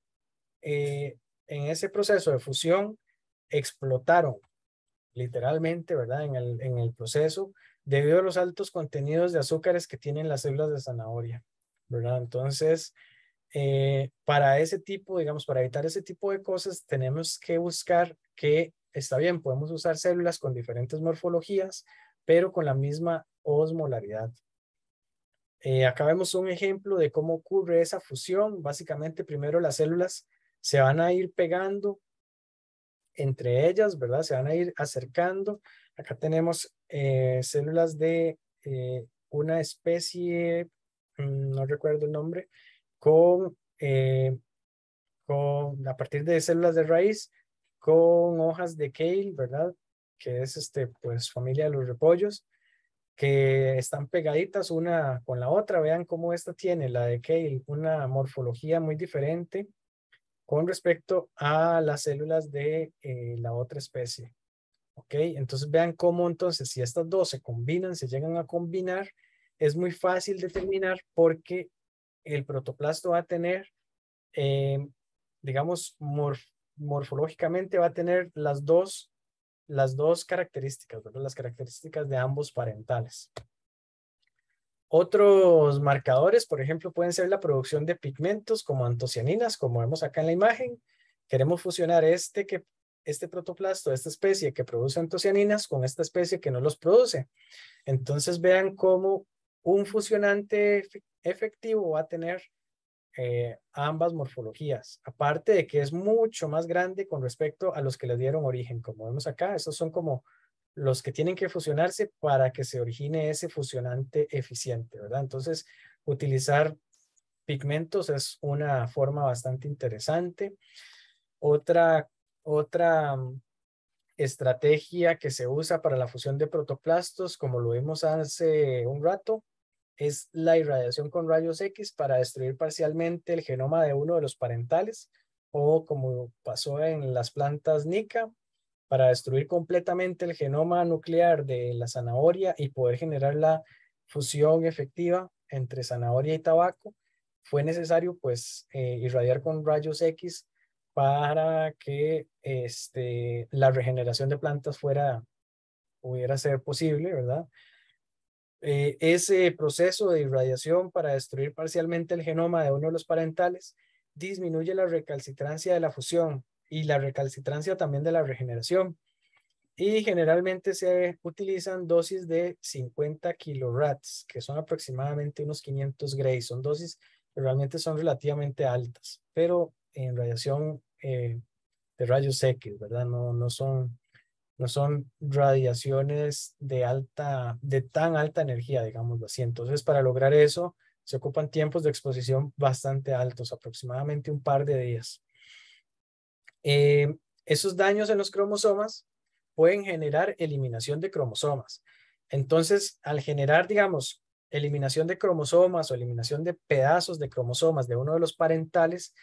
S1: en ese proceso de fusión explotaron literalmente, ¿verdad? En el proceso, debido a los altos contenidos de azúcares que tienen las células de zanahoria, ¿verdad? Entonces, para ese tipo, digamos, para evitar ese tipo de cosas, tenemos que buscar que, está bien, podemos usar células con diferentes morfologías, pero con la misma osmolaridad. Acá vemos un ejemplo de cómo ocurre esa fusión. Básicamente, primero las células se van a ir pegando entre ellas, ¿verdad? Se van a ir acercando. Acá tenemos células de una especie, no recuerdo el nombre, a partir de células de raíz, con hojas de kale, ¿verdad? Que es pues familia de los repollos, que están pegaditas una con la otra. Vean cómo esta tiene, la de kale, una morfología muy diferente con respecto a las células de la otra especie. ¿Ok? Entonces vean cómo entonces si estas dos se combinan, se llegan a combinar, es muy fácil determinar porque el protoplasto va a tener, digamos, morfológicamente va a tener las dos características, ¿verdad? Las características de ambos parentales. Otros marcadores, por ejemplo, pueden ser la producción de pigmentos como antocianinas, como vemos acá en la imagen. Queremos fusionar este protoplasto, esta especie que produce antocianinas con esta especie que no los produce. Entonces vean cómo un fusionante efectivo va a tener ambas morfologías, aparte de que es mucho más grande con respecto a los que le dieron origen. Como vemos acá, estos son como los que tienen que fusionarse para que se origine ese fusionante eficiente, ¿verdad? Entonces, utilizar pigmentos es una forma bastante interesante. Otra estrategia que se usa para la fusión de protoplastos, como lo vimos hace un rato, es la irradiación con rayos X para destruir parcialmente el genoma de uno de los parentales, o como pasó en las plantas NICA, para destruir completamente el genoma nuclear de la zanahoria y poder generar la fusión efectiva entre zanahoria y tabaco. Fue necesario pues irradiar con rayos X para que la regeneración de plantas pudiera ser posible, ¿verdad? Ese proceso de irradiación para destruir parcialmente el genoma de uno de los parentales disminuye la recalcitrancia de la fusión y la recalcitrancia también de la regeneración. Y generalmente se utilizan dosis de 50 kilorats, que son aproximadamente unos 500 Gray. Son dosis que realmente son relativamente altas, pero en radiación de rayos X, ¿verdad? No son radiaciones de tan alta energía, digámoslo así. Entonces, para lograr eso, se ocupan tiempos de exposición bastante altos, aproximadamente un par de días. Esos daños en los cromosomas pueden generar eliminación de cromosomas. Entonces, al generar, digamos, eliminación de cromosomas o eliminación de pedazos de cromosomas de uno de los parentales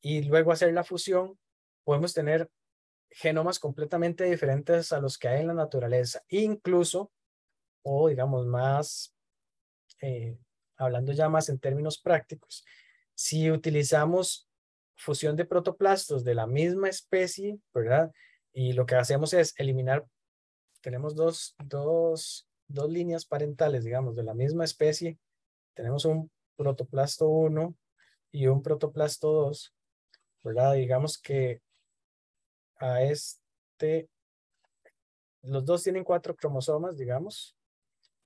S1: y luego hacer la fusión, podemos tener genomas completamente diferentes a los que hay en la naturaleza, incluso, o digamos más, hablando ya más en términos prácticos, si utilizamos fusión de protoplastos de la misma especie, ¿verdad? Y lo que hacemos es eliminar, tenemos dos líneas parentales, digamos, de la misma especie, tenemos un protoplasto 1 y un protoplasto 2, ¿verdad? Digamos que a los dos tienen 4 cromosomas, digamos,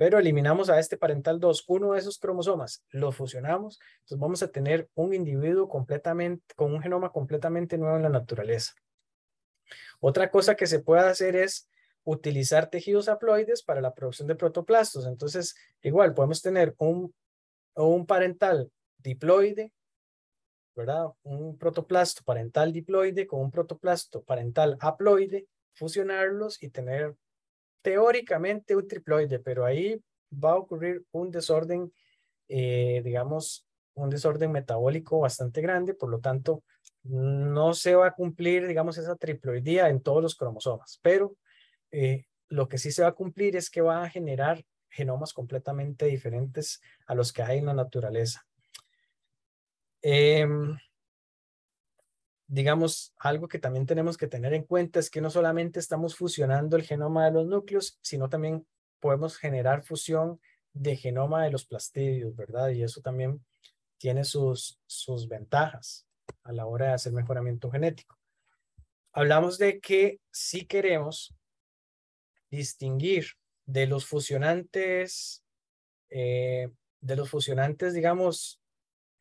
S1: pero eliminamos a este parental 2, uno de esos cromosomas, lo fusionamos, entonces vamos a tener un individuo completamente, con un genoma completamente nuevo en la naturaleza. Otra cosa que se puede hacer es utilizar tejidos haploides para la producción de protoplastos. Entonces, igual podemos tener un parental diploide, ¿verdad? Un protoplasto parental diploide con un protoplasto parental haploide, fusionarlos y tener teóricamente un triploide, pero ahí va a ocurrir un desorden, digamos, un desorden metabólico bastante grande, por lo tanto, no se va a cumplir, digamos, esa triploidía en todos los cromosomas, pero lo que sí se va a cumplir es que va a generar genomas completamente diferentes a los que hay en la naturaleza. Digamos, algo que también tenemos que tener en cuenta es que no solamente estamos fusionando el genoma de los núcleos, sino también podemos generar fusión de genoma de los plastidios, ¿verdad? Y eso también tiene sus ventajas a la hora de hacer mejoramiento genético. Hablamos de que si queremos distinguir de los fusionantes, digamos,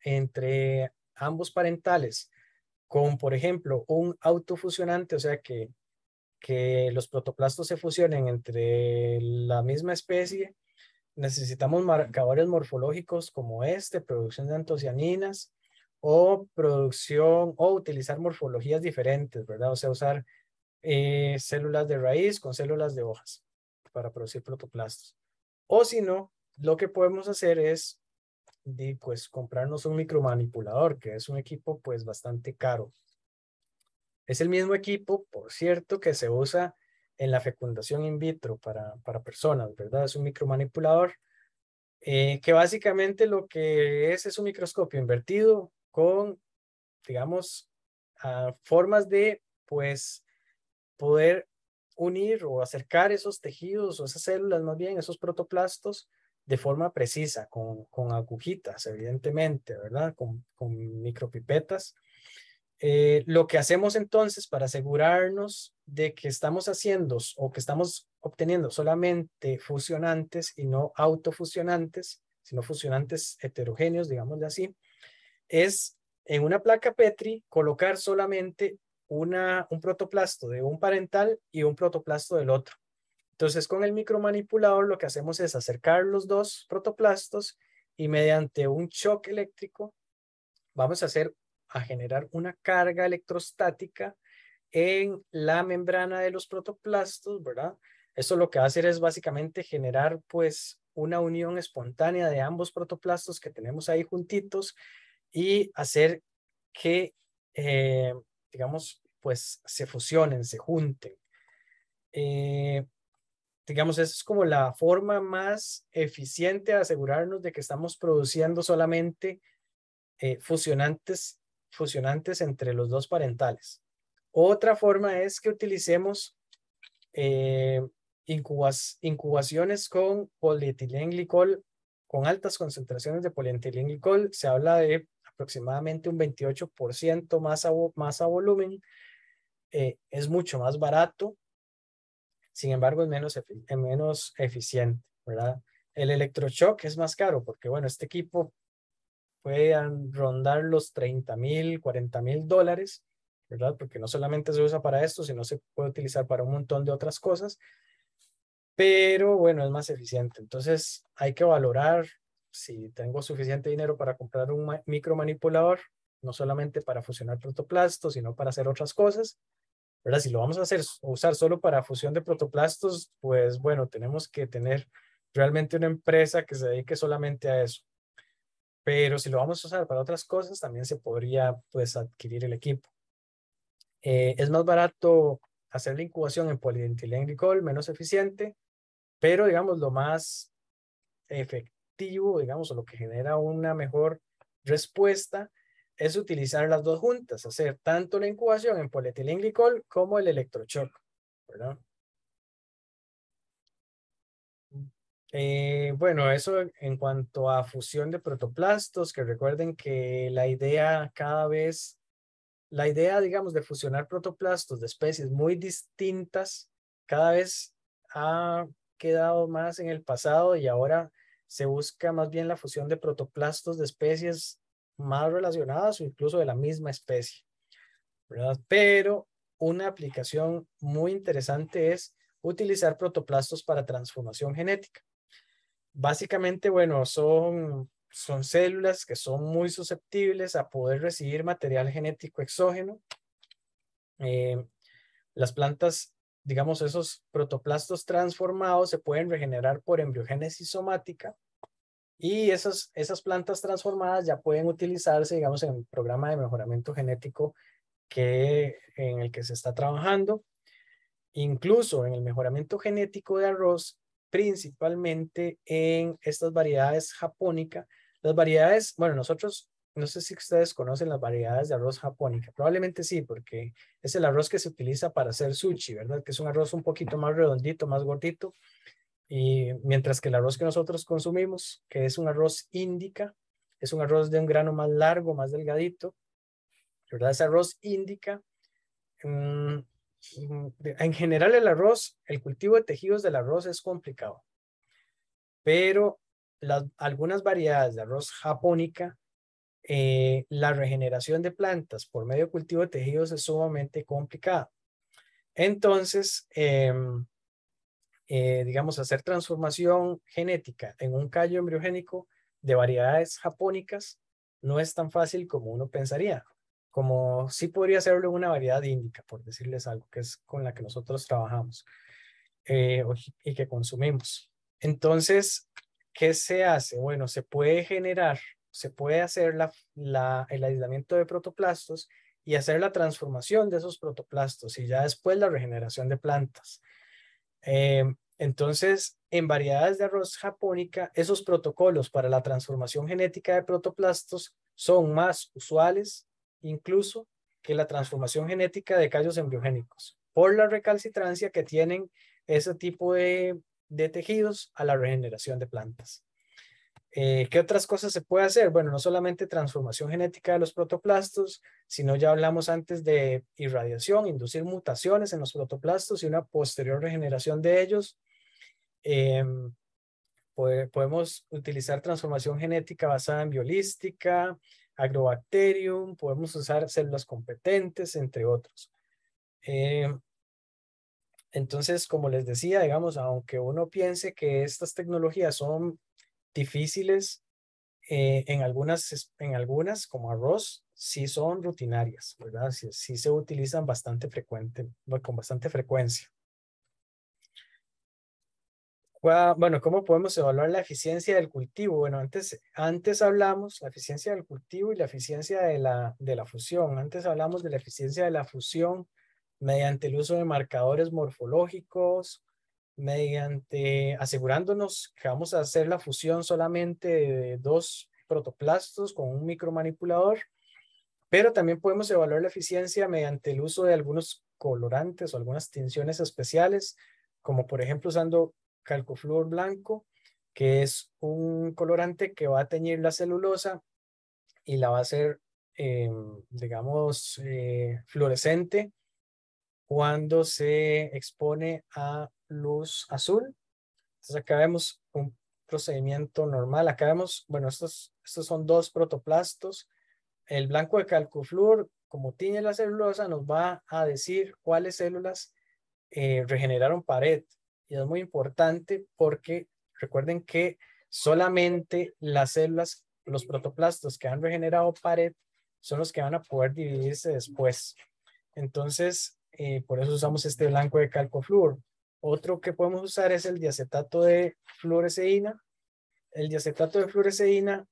S1: entre ambos parentales, con, por ejemplo, un autofusionante, o sea que los protoplastos se fusionen entre la misma especie, necesitamos marcadores morfológicos como producción de antocianinas o producción o utilizar morfologías diferentes, ¿verdad? O sea, usar células de raíz con células de hojas para producir protoplastos. O si no, lo que podemos hacer es pues comprarnos un micromanipulador, que es un equipo pues bastante caro. Es el mismo equipo, por cierto, que se usa en la fecundación in vitro para personas, ¿verdad? Es un micromanipulador que básicamente lo que es un microscopio invertido con, digamos, formas de, pues, poder unir o acercar esos tejidos o esas células, más bien, esos protoplastos, de forma precisa, con agujitas, evidentemente, ¿verdad? Con micropipetas. Lo que hacemos entonces para asegurarnos de que estamos haciendo o que estamos obteniendo solamente fusionantes y no autofusionantes, sino fusionantes heterogéneos, digámosle así, es en una placa Petri colocar solamente un protoplasto de un parental y un protoplasto del otro. Entonces, con el micromanipulador lo que hacemos es acercar los dos protoplastos y mediante un shock eléctrico vamos a generar una carga electrostática en la membrana de los protoplastos, ¿verdad? Eso lo que va a hacer es básicamente generar pues una unión espontánea de ambos protoplastos que tenemos ahí juntitos y hacer que, digamos, pues se fusionen, se junten. Digamos, esa es como la forma más eficiente de asegurarnos de que estamos produciendo solamente fusionantes entre los dos parentales. Otra forma es que utilicemos incubaciones con polietilenglicol, con altas concentraciones de polietilenglicol. Se habla de aproximadamente un 28% masa volumen. Es mucho más barato, sin embargo es menos eficiente, ¿verdad? El electroshock es más caro porque, bueno, este equipo puede rondar los $30,000, $40,000, ¿verdad? Porque no solamente se usa para esto, sino se puede utilizar para un montón de otras cosas. Pero bueno, es más eficiente. Entonces hay que valorar si tengo suficiente dinero para comprar un micromanipulador, no solamente para fusionar protoplastos, sino para hacer otras cosas, ¿verdad? Si lo vamos a usar solo para fusión de protoplastos, pues bueno, tenemos que tener realmente una empresa que se dedique solamente a eso. Pero si lo vamos a usar para otras cosas, también se podría pues adquirir el equipo. Es más barato hacer la incubación en polietilenglicol, menos eficiente, pero digamos lo más efectivo, digamos, o lo que genera una mejor respuesta es utilizar las dos juntas, hacer tanto la incubación en polietilenglicol como el electroshock, ¿verdad? Bueno, eso en cuanto a fusión de protoplastos, que recuerden que la idea, digamos, de fusionar protoplastos de especies muy distintas, cada vez ha quedado más en el pasado y ahora se busca más bien la fusión de protoplastos de especies más relacionadas o incluso de la misma especie, ¿verdad? Pero una aplicación muy interesante es utilizar protoplastos para transformación genética. Básicamente, bueno, son células que son muy susceptibles a poder recibir material genético exógeno. Las plantas, digamos, esos protoplastos transformados se pueden regenerar por embriogénesis somática y esas plantas transformadas ya pueden utilizarse, digamos, en el programa de mejoramiento genético en el que se está trabajando. Incluso en el mejoramiento genético de arroz, principalmente en estas variedades japónica. Las variedades, bueno, nosotros, no sé si ustedes conocen las variedades de arroz japónica, probablemente sí, porque es el arroz que se utiliza para hacer sushi, ¿verdad? Que es un arroz un poquito más redondito, más gordito, y mientras que el arroz que nosotros consumimos, que es un arroz índica, es un arroz de un grano más largo, más delgadito, ¿verdad? Ese arroz índica, en general el arroz, el cultivo de tejidos del arroz es complicado, pero algunas variedades de arroz japónica, la regeneración de plantas por medio de cultivo de tejidos es sumamente complicada. Entonces, digamos, hacer transformación genética en un callo embriogénico de variedades japónicas no es tan fácil como uno pensaría, como sí podría hacerlo en una variedad índica, por decirles algo, que es con la que nosotros trabajamos y que consumimos. Entonces, ¿qué se hace? Bueno, se puede hacer el aislamiento de protoplastos y hacer la transformación de esos protoplastos y ya después la regeneración de plantas. Entonces, en variedades de arroz japónica, esos protocolos para la transformación genética de protoplastos son más usuales incluso que la transformación genética de callos embriogénicos, por la recalcitrancia que tienen ese tipo de tejidos a la regeneración de plantas. ¿Qué otras cosas se puede hacer? Bueno, no solamente transformación genética de los protoplastos, sino ya hablamos antes de irradiación, inducir mutaciones en los protoplastos y una posterior regeneración de ellos. Podemos utilizar transformación genética basada en biolística, agrobacterium, podemos usar células competentes, entre otros. Entonces, como les decía, digamos, aunque uno piense que estas tecnologías son difíciles, en algunas, como arroz, sí son rutinarias, ¿verdad? Sí se utilizan con bastante frecuencia. Bueno, ¿cómo podemos evaluar la eficiencia del cultivo? Bueno, antes hablamos la eficiencia del cultivo y la eficiencia de la fusión. Antes hablamos de la eficiencia de la fusión mediante el uso de marcadores morfológicos, mediante asegurándonos que vamos a hacer la fusión solamente de dos protoplastos con un micromanipulador, pero también podemos evaluar la eficiencia mediante el uso de algunos colorantes o algunas tinciones especiales, como por ejemplo usando calcoflúor blanco, que es un colorante que va a teñir la celulosa y la va a hacer, digamos, fluorescente cuando se expone a luz azul. Entonces acá vemos un procedimiento normal. Acá vemos, bueno, estos son dos protoplastos. El blanco de calcoflúor, como tiñe la celulosa, nos va a decir cuáles células regeneraron pared. Y es muy importante porque recuerden que solamente las células, los protoplastos que han regenerado pared, son los que van a poder dividirse después. Entonces, por eso usamos este blanco de calcoflúor. Otro que podemos usar es el diacetato de fluoresceína. El diacetato de fluoresceína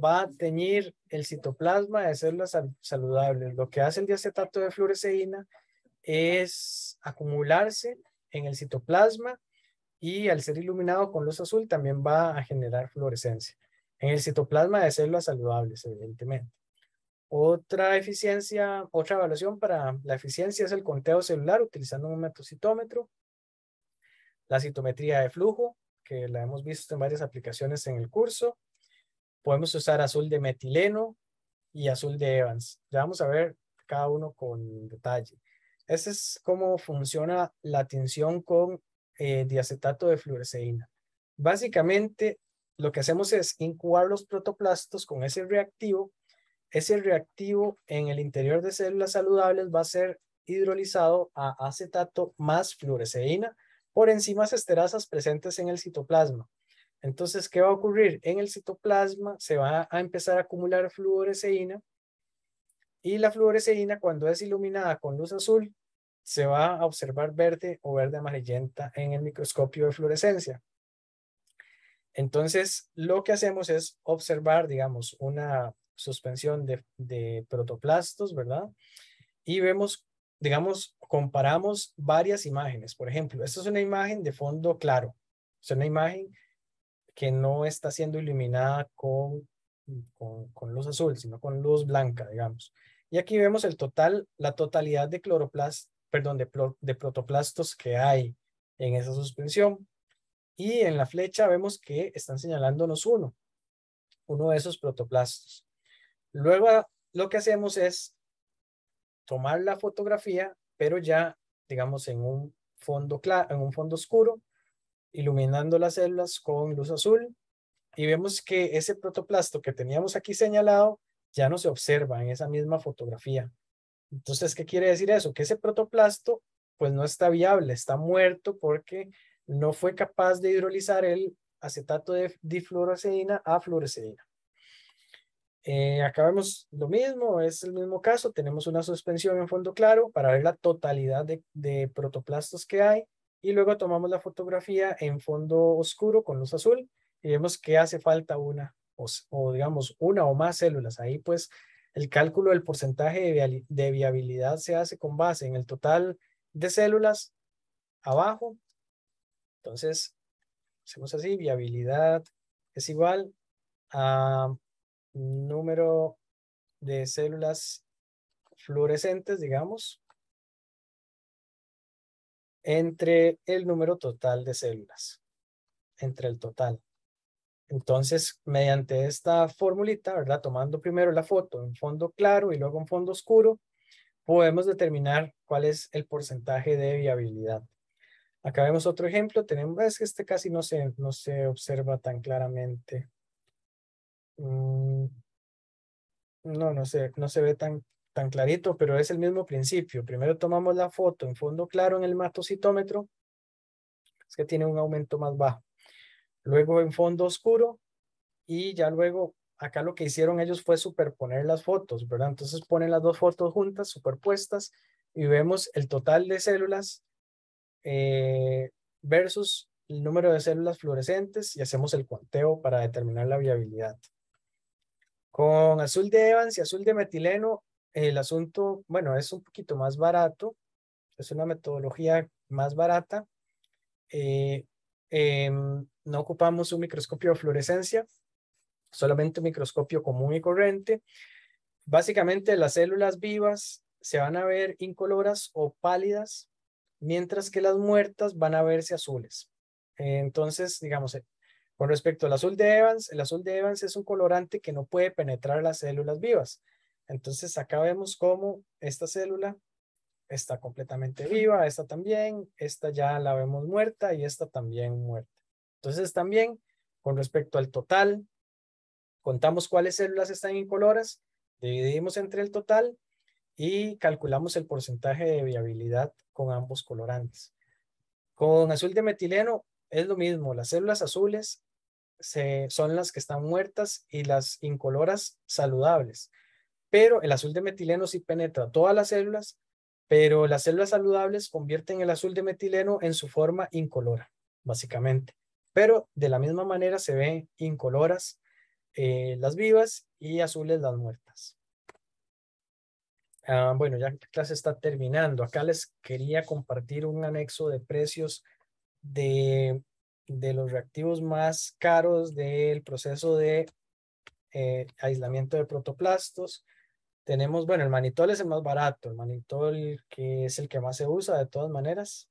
S1: va a teñir el citoplasma de células saludables. Lo que hace el diacetato de fluoresceína es acumularse en el citoplasma y al ser iluminado con luz azul también va a generar fluorescencia en el citoplasma de células saludables, evidentemente. Otra evaluación para la eficiencia es el conteo celular utilizando un metocitómetro, la citometría de flujo, que la hemos visto en varias aplicaciones en el curso. Podemos usar azul de metileno y azul de Evans. Ya vamos a ver cada uno con detalle. Ese es cómo funciona la tinción con diacetato de fluoresceína. Básicamente, lo que hacemos es incubar los protoplastos con ese reactivo. Ese reactivo en el interior de células saludables va a ser hidrolizado a acetato más fluoresceína por enzimas esterasas presentes en el citoplasma. Entonces, ¿qué va a ocurrir? En el citoplasma se va a empezar a acumular fluoresceína y la fluoresceína, cuando es iluminada con luz azul, se va a observar verde o verde amarillenta en el microscopio de fluorescencia. Entonces, lo que hacemos es observar, digamos, una suspensión de protoplastos, ¿verdad? Y vemos, digamos, comparamos varias imágenes. Por ejemplo, esta es una imagen de fondo claro. Es una imagen que no está siendo iluminada con luz azul, sino con luz blanca, digamos. Y aquí vemos la totalidad de de protoplastos que hay en esa suspensión. Y en la flecha vemos que están señalándonos uno de esos protoplastos. Luego lo que hacemos es tomar la fotografía, pero ya, digamos, en un fondo claro, en un fondo oscuro, iluminando las células con luz azul, y vemos que ese protoplasto que teníamos aquí señalado ya no se observa en esa misma fotografía. Entonces, ¿qué quiere decir eso? Que ese protoplasto pues no está viable, está muerto porque no fue capaz de hidrolizar el acetato de difluoroceína a fluoresceína. Acá vemos lo mismo, es el mismo caso, tenemos una suspensión en fondo claro para ver la totalidad de protoplastos que hay y luego tomamos la fotografía en fondo oscuro con luz azul y vemos que hace falta una o digamos una o más células. Ahí pues el cálculo del porcentaje de viabilidad se hace con base en el total de células abajo. Entonces, hacemos así, viabilidad es igual a número de células fluorescentes, digamos, entre el número total de células, entre el total. Entonces, mediante esta formulita, ¿verdad? Tomando primero la foto en fondo claro y luego en fondo oscuro, podemos determinar cuál es el porcentaje de viabilidad. Acá vemos otro ejemplo. Tenemos, es que este casi no se observa tan claramente. No se ve tan clarito, pero es el mismo principio. Primero tomamos la foto en fondo claro en el mastocitómetro. Es que tiene un aumento más bajo. Luego en fondo oscuro y ya luego acá lo que hicieron ellos fue superponer las fotos, ¿verdad? Entonces ponen las dos fotos juntas, superpuestas y vemos el total de células versus el número de células fluorescentes y hacemos el conteo para determinar la viabilidad. Con azul de Evans y azul de metileno, el asunto, bueno, es un poquito más barato, es una metodología más barata. No ocupamos un microscopio de fluorescencia, solamente un microscopio común y corriente. Básicamente las células vivas se van a ver incoloras o pálidas, mientras que las muertas van a verse azules. Entonces, digamos, con respecto al azul de Evans, el azul de Evans es un colorante que no puede penetrar las células vivas. Entonces acá vemos cómo esta célula está completamente viva, esta también, esta ya la vemos muerta y esta también muerta. Entonces también con respecto al total, contamos cuáles células están incoloras, dividimos entre el total y calculamos el porcentaje de viabilidad con ambos colorantes. Con azul de metileno es lo mismo, las células azules son las que están muertas y las incoloras saludables. Pero el azul de metileno sí penetra todas las células, pero las células saludables convierten el azul de metileno en su forma incolora, básicamente. Pero de la misma manera se ven incoloras las vivas y azules las muertas. Bueno, ya la clase está terminando. Acá les quería compartir un anexo de precios de los reactivos más caros del proceso de aislamiento de protoplastos. Tenemos, bueno, el manitol es el más barato, el manitol que es el que más se usa de todas maneras.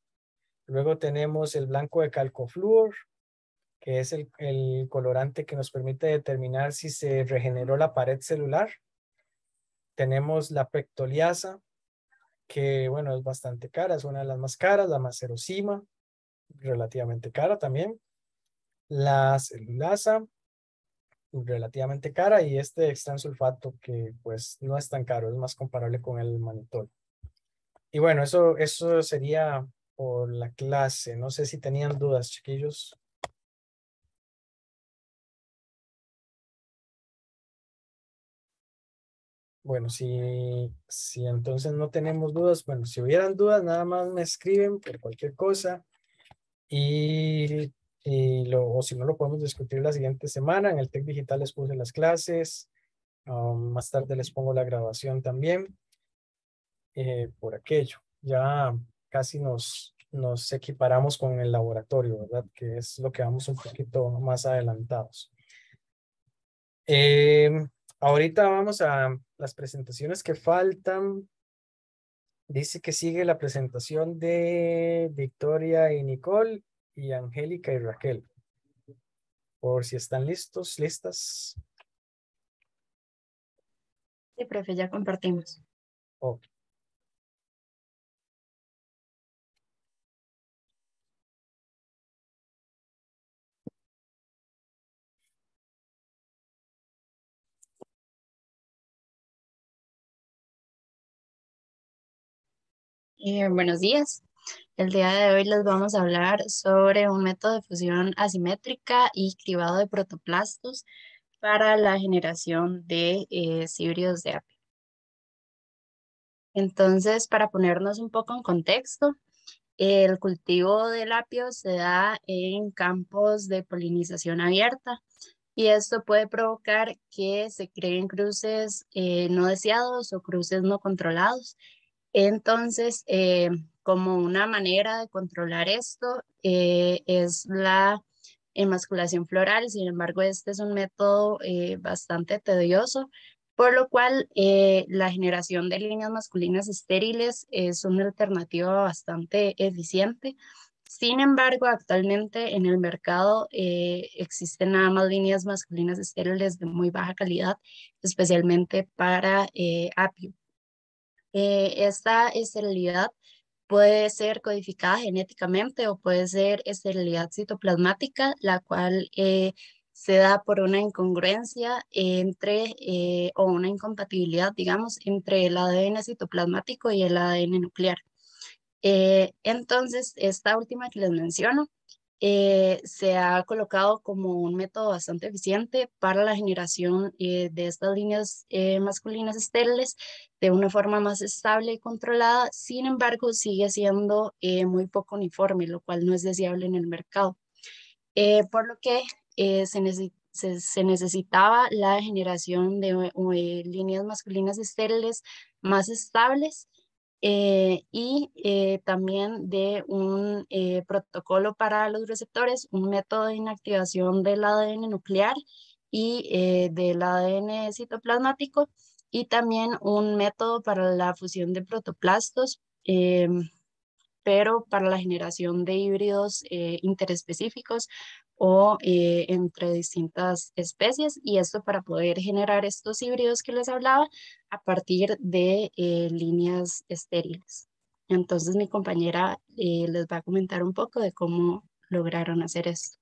S1: Luego tenemos el blanco de calcofluor, que es el colorante que nos permite determinar si se regeneró la pared celular. Tenemos la pectoliasa, que bueno, es bastante cara, es una de las más caras, la macerosima. relativamente cara también. La celulasa, relativamente cara, y este extrasulfato que pues no es tan caro, es más comparable con el mannitol. Y bueno, eso sería por la clase. No sé si tenían dudas, chiquillos. Bueno, si entonces no tenemos dudas, bueno, si hubieran dudas, nada más me escriben por cualquier cosa o si no, lo podemos discutir la siguiente semana. En el Tec Digital les puse las clases. Más tarde les pongo la grabación también por aquello. Ya casi nos equiparamos con el laboratorio, ¿verdad? Que es lo que vamos un poquito más adelantados. Ahorita vamos a las presentaciones que faltan. Dice que sigue la presentación de Victoria y Nicole y Angélica y Raquel. Por si están listos, listas.
S6: Sí, profe, ya compartimos.
S1: Ok.
S6: Buenos días. El día de hoy les vamos a hablar sobre un método de fusión asimétrica y cribado de protoplastos para la generación de híbridos de apio. Entonces, para ponernos un poco en contexto, el cultivo del apio se da en campos de polinización abierta y esto puede provocar que se creen cruces no deseados o cruces no controlados. Entonces, como una manera de controlar esto es la emasculación floral. Sin embargo, este es un método bastante tedioso, por lo cual la generación de líneas masculinas estériles es una alternativa bastante eficiente. Sin embargo, actualmente en el mercado existen nada más líneas masculinas estériles de muy baja calidad, especialmente para apio. Esta esterilidad puede ser codificada genéticamente o puede ser esterilidad citoplasmática, la cual se da por una incongruencia o una incompatibilidad, digamos, entre el ADN citoplasmático y el ADN nuclear. Entonces, esta última que les menciono se ha colocado como un método bastante eficiente para la generación de estas líneas masculinas estériles de una forma más estable y controlada. Sin embargo, sigue siendo muy poco uniforme, lo cual no es deseable en el mercado. Por lo que se necesitaba la generación de líneas masculinas estériles más estables y también de un protocolo para los receptores, un método de inactivación del ADN nuclear y del ADN citoplasmático, y también un método para la fusión de protoplastos, pero para la generación de híbridos interespecíficos o entre distintas especies, y esto para poder generar estos híbridos que les hablaba a partir de líneas estériles. Entonces mi compañera les va a comentar un poco de cómo lograron hacer esto.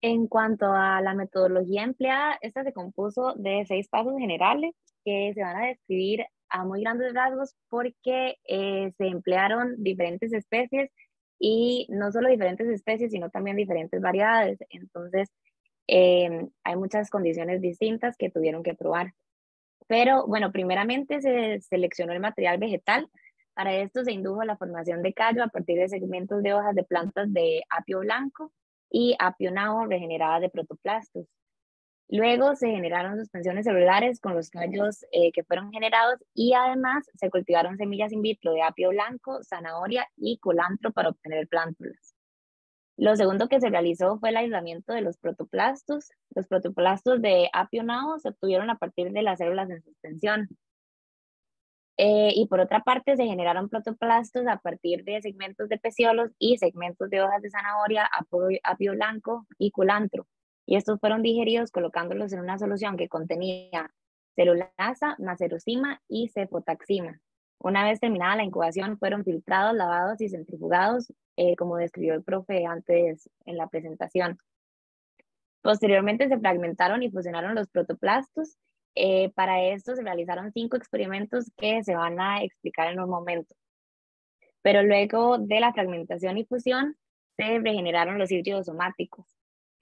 S7: En cuanto a la metodología empleada, esta se compuso de 6 pasos generales que se van a describir a muy grandes rasgos porque se emplearon diferentes especies y no solo diferentes especies, sino también diferentes variedades. Entonces, hay muchas condiciones distintas que tuvieron que probar. Pero bueno, primeramente se seleccionó el material vegetal. Para esto se indujo la formación de callo a partir de segmentos de hojas de plantas de apio blanco y apio nabo regeneradas de protoplastos. Luego se generaron suspensiones celulares con los callos que fueron generados, y además se cultivaron semillas in vitro de apio blanco, zanahoria y culantro para obtener plántulas. Lo segundo que se realizó fue el aislamiento de los protoplastos. Los protoplastos de apio nabo se obtuvieron a partir de las células en suspensión. Y por otra parte se generaron protoplastos a partir de segmentos de peciolos y segmentos de hojas de zanahoria, apio blanco y culantro. Y estos fueron digeridos colocándolos en una solución que contenía celulasa, macerosima y cefotaxima. Una vez terminada la incubación, fueron filtrados, lavados y centrifugados, como describió el profe antes en la presentación. Posteriormente se fragmentaron y fusionaron los protoplastos. Para esto se realizaron 5 experimentos que se van a explicar en un momento. Pero luego de la fragmentación y fusión, se regeneraron los híbridos somáticos.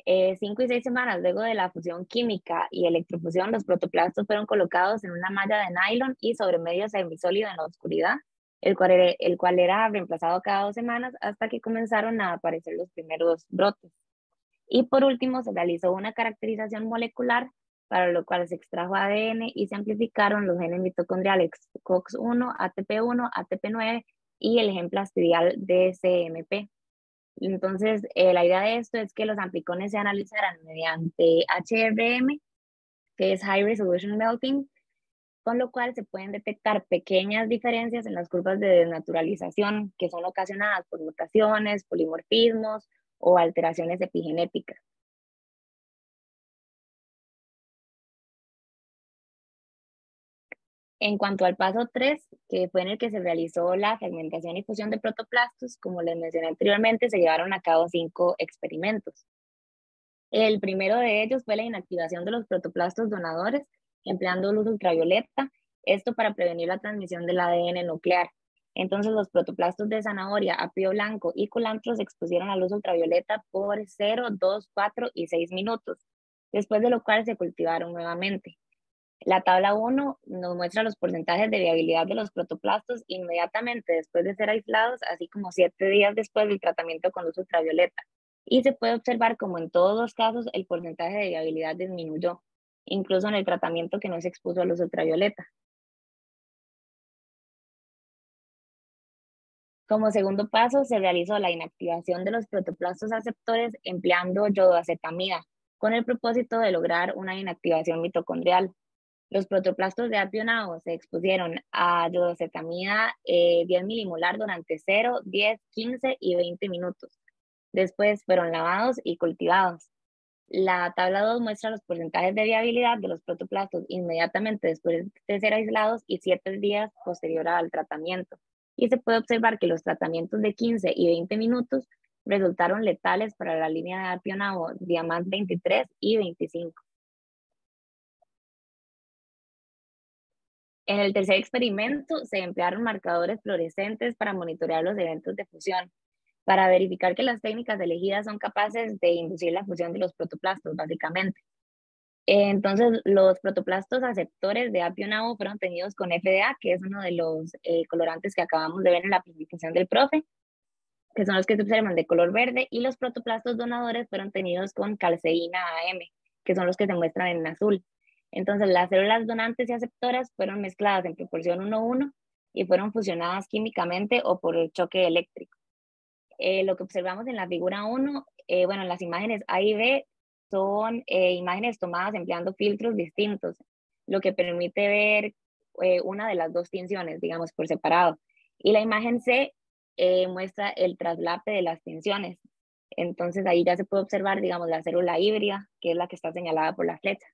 S7: 5 y 6 semanas luego de la fusión química y electrofusión, los protoplastos fueron colocados en una malla de nylon y sobre medio semisólido en la oscuridad, el cual era reemplazado cada 2 semanas hasta que comenzaron a aparecer los primeros brotes. Y por último, se realizó una caracterización molecular, para lo cual se extrajo ADN y se amplificaron los genes mitocondriales COX-1, ATP1, ATP9 y el gen plastidial DCMP. Entonces, la idea de esto es que los amplicones se analizaran mediante HRM, que es High Resolution Melting, con lo cual se pueden detectar pequeñas diferencias en las curvas de desnaturalización que son ocasionadas por mutaciones, polimorfismos o alteraciones epigenéticas. En cuanto al paso 3, que fue en el que se realizó la fragmentación y fusión de protoplastos, como les mencioné anteriormente, se llevaron a cabo 5 experimentos. El primero de ellos fue la inactivación de los protoplastos donadores empleando luz ultravioleta, esto para prevenir la transmisión del ADN nuclear. Entonces los protoplastos de zanahoria, apio blanco y culantro se expusieron a luz ultravioleta por 0, 2, 4 y 6 minutos, después de lo cual se cultivaron nuevamente. La tabla 1 nos muestra los porcentajes de viabilidad de los protoplastos inmediatamente después de ser aislados, así como 7 días después del tratamiento con luz ultravioleta. Y se puede observar como en todos los casos el porcentaje de viabilidad disminuyó, incluso en el tratamiento que no se expuso a luz ultravioleta. Como segundo paso, se realizó la inactivación de los protoplastos aceptores empleando yodoacetamida, con el propósito de lograr una inactivación mitocondrial. Los protoplastos de apio nao se expusieron a yodoacetamida 10 milimolar durante 0, 10, 15 y 20 minutos. Después fueron lavados y cultivados. La tabla 2 muestra los porcentajes de viabilidad de los protoplastos inmediatamente después de ser aislados y 7 días posterior al tratamiento. Y se puede observar que los tratamientos de 15 y 20 minutos resultaron letales para la línea de apio nao Diamant 23 y 25. En el tercer experimento se emplearon marcadores fluorescentes para monitorear los eventos de fusión, para verificar que las técnicas elegidas son capaces de inducir la fusión de los protoplastos, básicamente. Entonces, los protoplastos aceptores de apio nao fueron tenidos con FDA, que es uno de los colorantes que acabamos de ver en la presentación del profe, que son los que se observan de color verde, y los protoplastos donadores fueron tenidos con calceína AM, que son los que se muestran en azul. Entonces, las células donantes y aceptoras fueron mezcladas en proporción 1:1 y fueron fusionadas químicamente o por el choque eléctrico. Lo que observamos en la figura 1, bueno, las imágenes A y B son imágenes tomadas empleando filtros distintos, lo que permite ver una de las dos tinciones, digamos, por separado. Y la imagen C muestra el traslape de las tinciones. Entonces ahí ya se puede observar, digamos, la célula híbrida, que es la que está señalada por la flecha.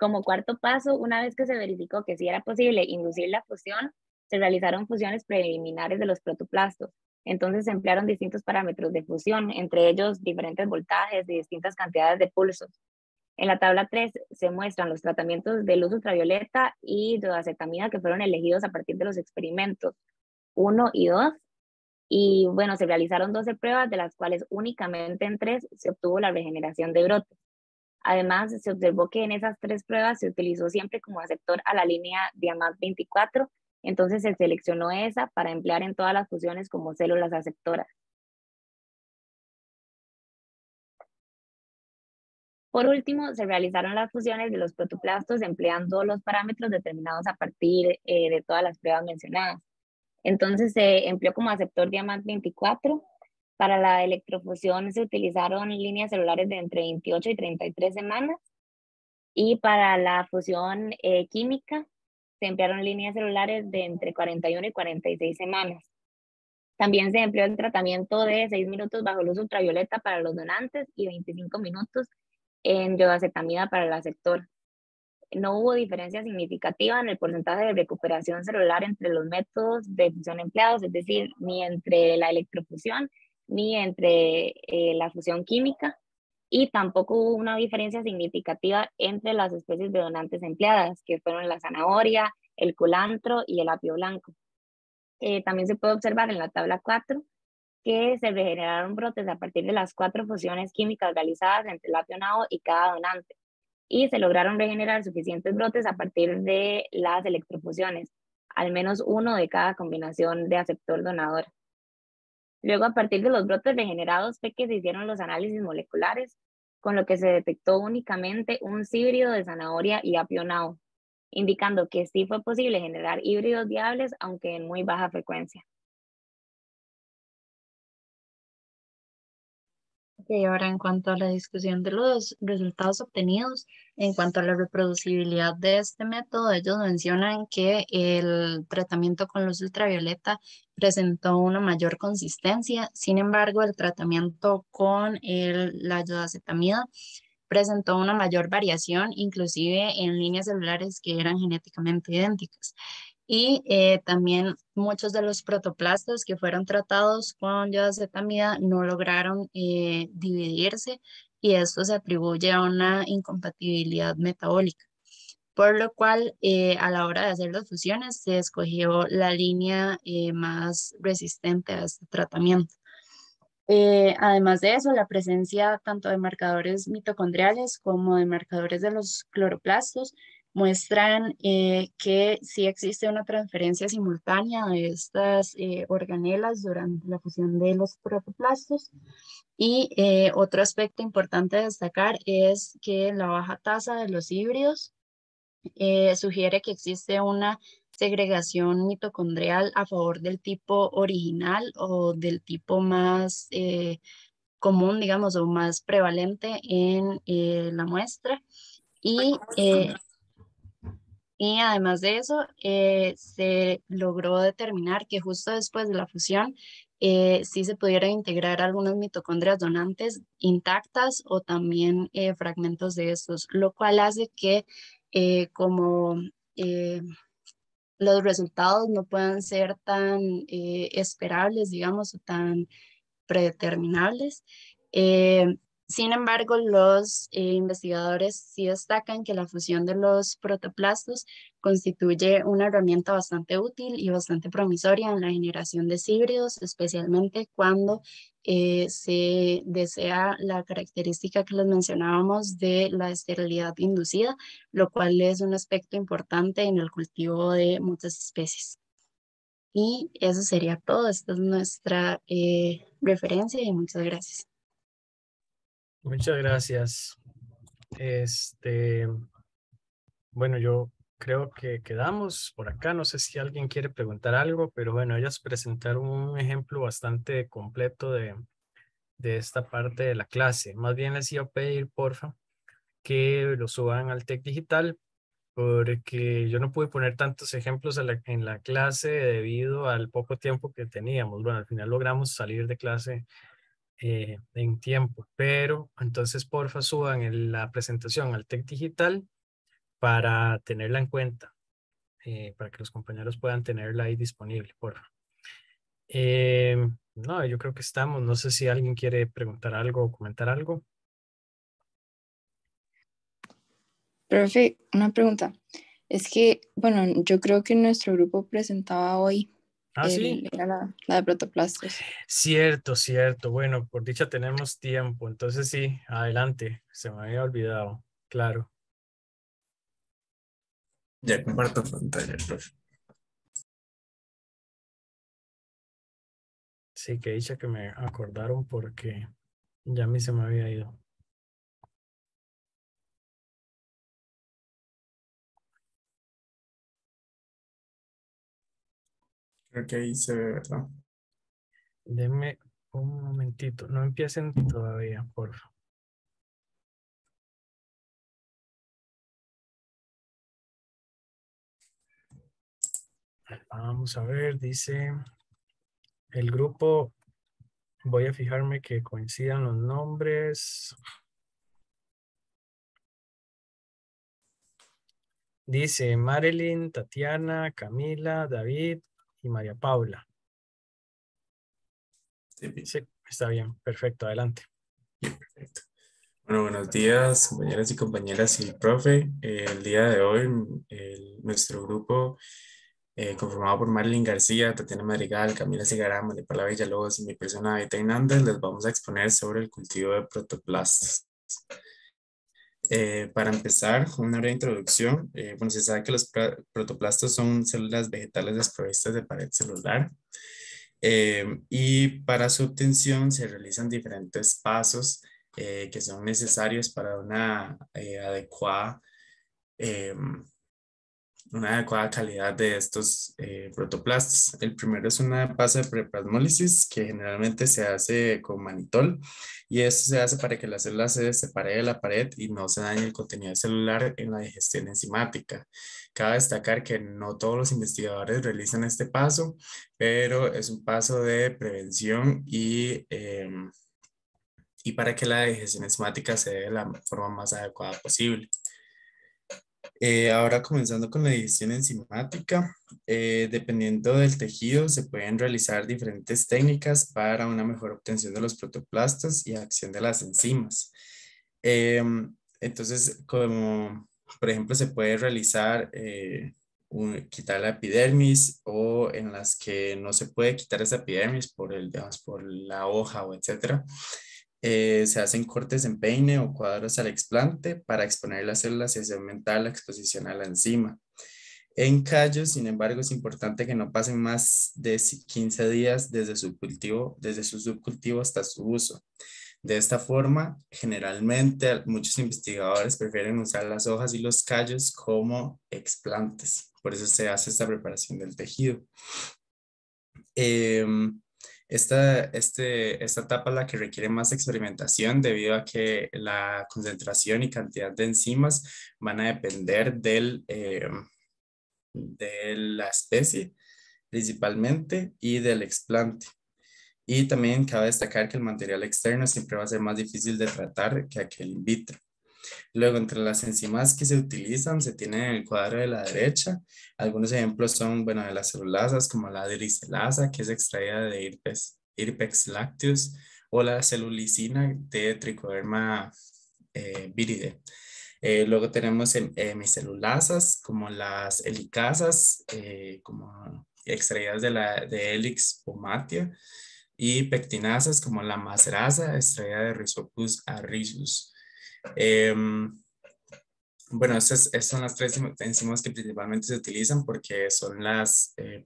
S7: Como cuarto paso, una vez que se verificó que sí era posible inducir la fusión, se realizaron fusiones preliminares de los protoplastos. Entonces se emplearon distintos parámetros de fusión, entre ellos diferentes voltajes y distintas cantidades de pulsos. En la tabla 3 se muestran los tratamientos de luz ultravioleta y yodoacetamida que fueron elegidos a partir de los experimentos 1 y 2. Y bueno, se realizaron 12 pruebas, de las cuales únicamente en 3 se obtuvo la regeneración de brotes. Además, se observó que en esas 3 pruebas se utilizó siempre como aceptor a la línea Diamant 24, entonces se seleccionó esa para emplear en todas las fusiones como células aceptoras. Por último, se realizaron las fusiones de los protoplastos empleando los parámetros determinados a partir de todas las pruebas mencionadas. Entonces se empleó como aceptor Diamant 24. Para la electrofusión se utilizaron líneas celulares de entre 28 y 33 semanas. Y para la fusión química se emplearon líneas celulares de entre 41 y 46 semanas. También se empleó el tratamiento de 6 minutos bajo luz ultravioleta para los donantes y 25 minutos en yodoacetamida para el aceptor. no hubo diferencia significativa en el porcentaje de recuperación celular entre los métodos de fusión empleados, es decir, ni entre la electrofusión ni entre la fusión química, y tampoco hubo una diferencia significativa entre las especies de donantes empleadas, que fueron la zanahoria, el culantro y el apio blanco. También se puede observar en la tabla 4 que se regeneraron brotes a partir de las 4 fusiones químicas realizadas entre el apio nao y cada donante, y se lograron regenerar suficientes brotes a partir de las electrofusiones, al menos uno de cada combinación de aceptor-donador. Luego, a partir de los brotes regenerados, fue que se hicieron los análisis moleculares, con lo que se detectó únicamente un híbrido de zanahoria y apio nao, indicando que sí fue posible generar híbridos viables, aunque en muy baja frecuencia.
S6: Y ahora, en cuanto a la discusión de los resultados obtenidos, en cuanto a la reproducibilidad de este método, ellos mencionan que el tratamiento con luz ultravioleta presentó una mayor consistencia. Sin embargo, el tratamiento con la iodacetamida presentó una mayor variación, inclusive en líneas celulares que eran genéticamente idénticas. Y también muchos de los protoplastos que fueron tratados con iodacetamida no lograron dividirse, y esto se atribuye a una incompatibilidad metabólica, por lo cual a la hora de hacer las fusiones se escogió la línea más resistente a este tratamiento. Además de eso, la presencia tanto de marcadores mitocondriales como de marcadores de los cloroplastos muestran que sí existe una transferencia simultánea de estas organelas durante la fusión de los protoplastos. Y otro aspecto importante a destacar es que la baja tasa de los híbridos sugiere que existe una segregación mitocondrial a favor del tipo original o del tipo más común, digamos, o más prevalente en la muestra. Y además de eso, se logró determinar que justo después de la fusión, sí se pudieran integrar algunas mitocondrias donantes intactas o también fragmentos de estos, lo cual hace que como los resultados no puedan ser tan esperables, digamos, o tan predeterminables. Sin embargo, los investigadores sí destacan que la fusión de los protoplastos constituye una herramienta bastante útil y bastante promisoria en la generación de híbridos, especialmente cuando se desea la característica que les mencionábamos de la esterilidad inducida, lo cual es un aspecto importante en el cultivo de muchas especies. Y eso sería todo. Esta es nuestra referencia y muchas gracias.
S1: Muchas gracias. Bueno, yo creo que quedamos por acá. No sé si alguien quiere preguntar algo, pero bueno, ellas presentaron un ejemplo bastante completo de esta parte de la clase. Más bien les iba a pedir, porfa, que lo suban al TEC Digital, porque yo no pude poner tantos ejemplos en la clase debido al poco tiempo que teníamos. Bueno, al final logramos salir de clase en tiempo, pero entonces porfa suban la presentación al TEC Digital para tenerla en cuenta, para que los compañeros puedan tenerla ahí disponible, porfa. No, yo creo que estamos. No sé si alguien quiere preguntar algo o comentar algo.
S8: Profe, una pregunta. Es que, bueno, yo creo que nuestro grupo presentaba hoy,
S1: Ah, sí.
S8: era la de protoplastos.
S1: Cierto, cierto. Bueno, por dicha tenemos tiempo. Entonces sí, adelante. Se me había olvidado. Claro.
S2: Ya comparto pantalla, profe.
S1: Sí, que dicha que me acordaron porque ya a mí se me había ido.
S2: Creo que ahí se ve, ¿verdad?
S1: Denme un momentito. No empiecen todavía, por favor. Vamos a ver, dice el grupo. Voy a fijarme que coincidan los nombres. Dice Marilyn, Tatiana, Camila, David y María Paula. Sí, está bien, perfecto, adelante.
S2: Perfecto. Bueno, buenos días, compañeras y compañeras y profe. El día de hoy, nuestro grupo, conformado por Marilyn García, Tatiana Madrigal, Camila Segarra, María Paula Villalobos y mi persona, David Hernández, les vamos a exponer sobre el cultivo de protoplastos. Para empezar, una breve introducción. Bueno, se sabe que los protoplastos son células vegetales desprovistas de pared celular. Y para su obtención se realizan diferentes pasos que son necesarios para una adecuada calidad de estos protoplastos. El primero es una fase de preplasmólisis que generalmente se hace con manitol, y esto se hace para que la célula se separe de la pared y no se dañe el contenido celular en la digestión enzimática. Cabe destacar que no todos los investigadores realizan este paso, pero es un paso de prevención y para que la digestión enzimática se dé de la forma más adecuada posible. Ahora comenzando con la digestión enzimática, dependiendo del tejido se pueden realizar diferentes técnicas para una mejor obtención de los protoplastos y acción de las enzimas. Entonces, como por ejemplo se puede realizar quitar la epidermis, o en las que no se puede quitar esa epidermis digamos, por la hoja o etcétera. Se hacen cortes en peine o cuadros al explante para exponer las células y así aumentar la exposición a la enzima. En callos, sin embargo, es importante que no pasen más de 15 días desde su subcultivo hasta su uso. De esta forma, generalmente muchos investigadores prefieren usar las hojas y los callos como explantes. Por eso se hace esta preparación del tejido. Esta etapa es la que requiere más experimentación, debido a que la concentración y cantidad de enzimas van a depender de la especie principalmente y del explante. Y también cabe destacar que el material externo siempre va a ser más difícil de tratar que aquel in vitro. Luego, entre las enzimas que se utilizan, se tiene en el cuadro de la derecha. Algunos ejemplos son, bueno, de las celulasas, como la dricelasa, que es extraída de Hirpex lacteus, o la celulicina de Trichoderma viride. Luego tenemos hemicelulasas, como las helicasas, como extraídas de Helix pomatia, y pectinasas, como la macerasa, extraída de Rhizopus arrizus. Bueno, estas son las tres enzimas que principalmente se utilizan porque son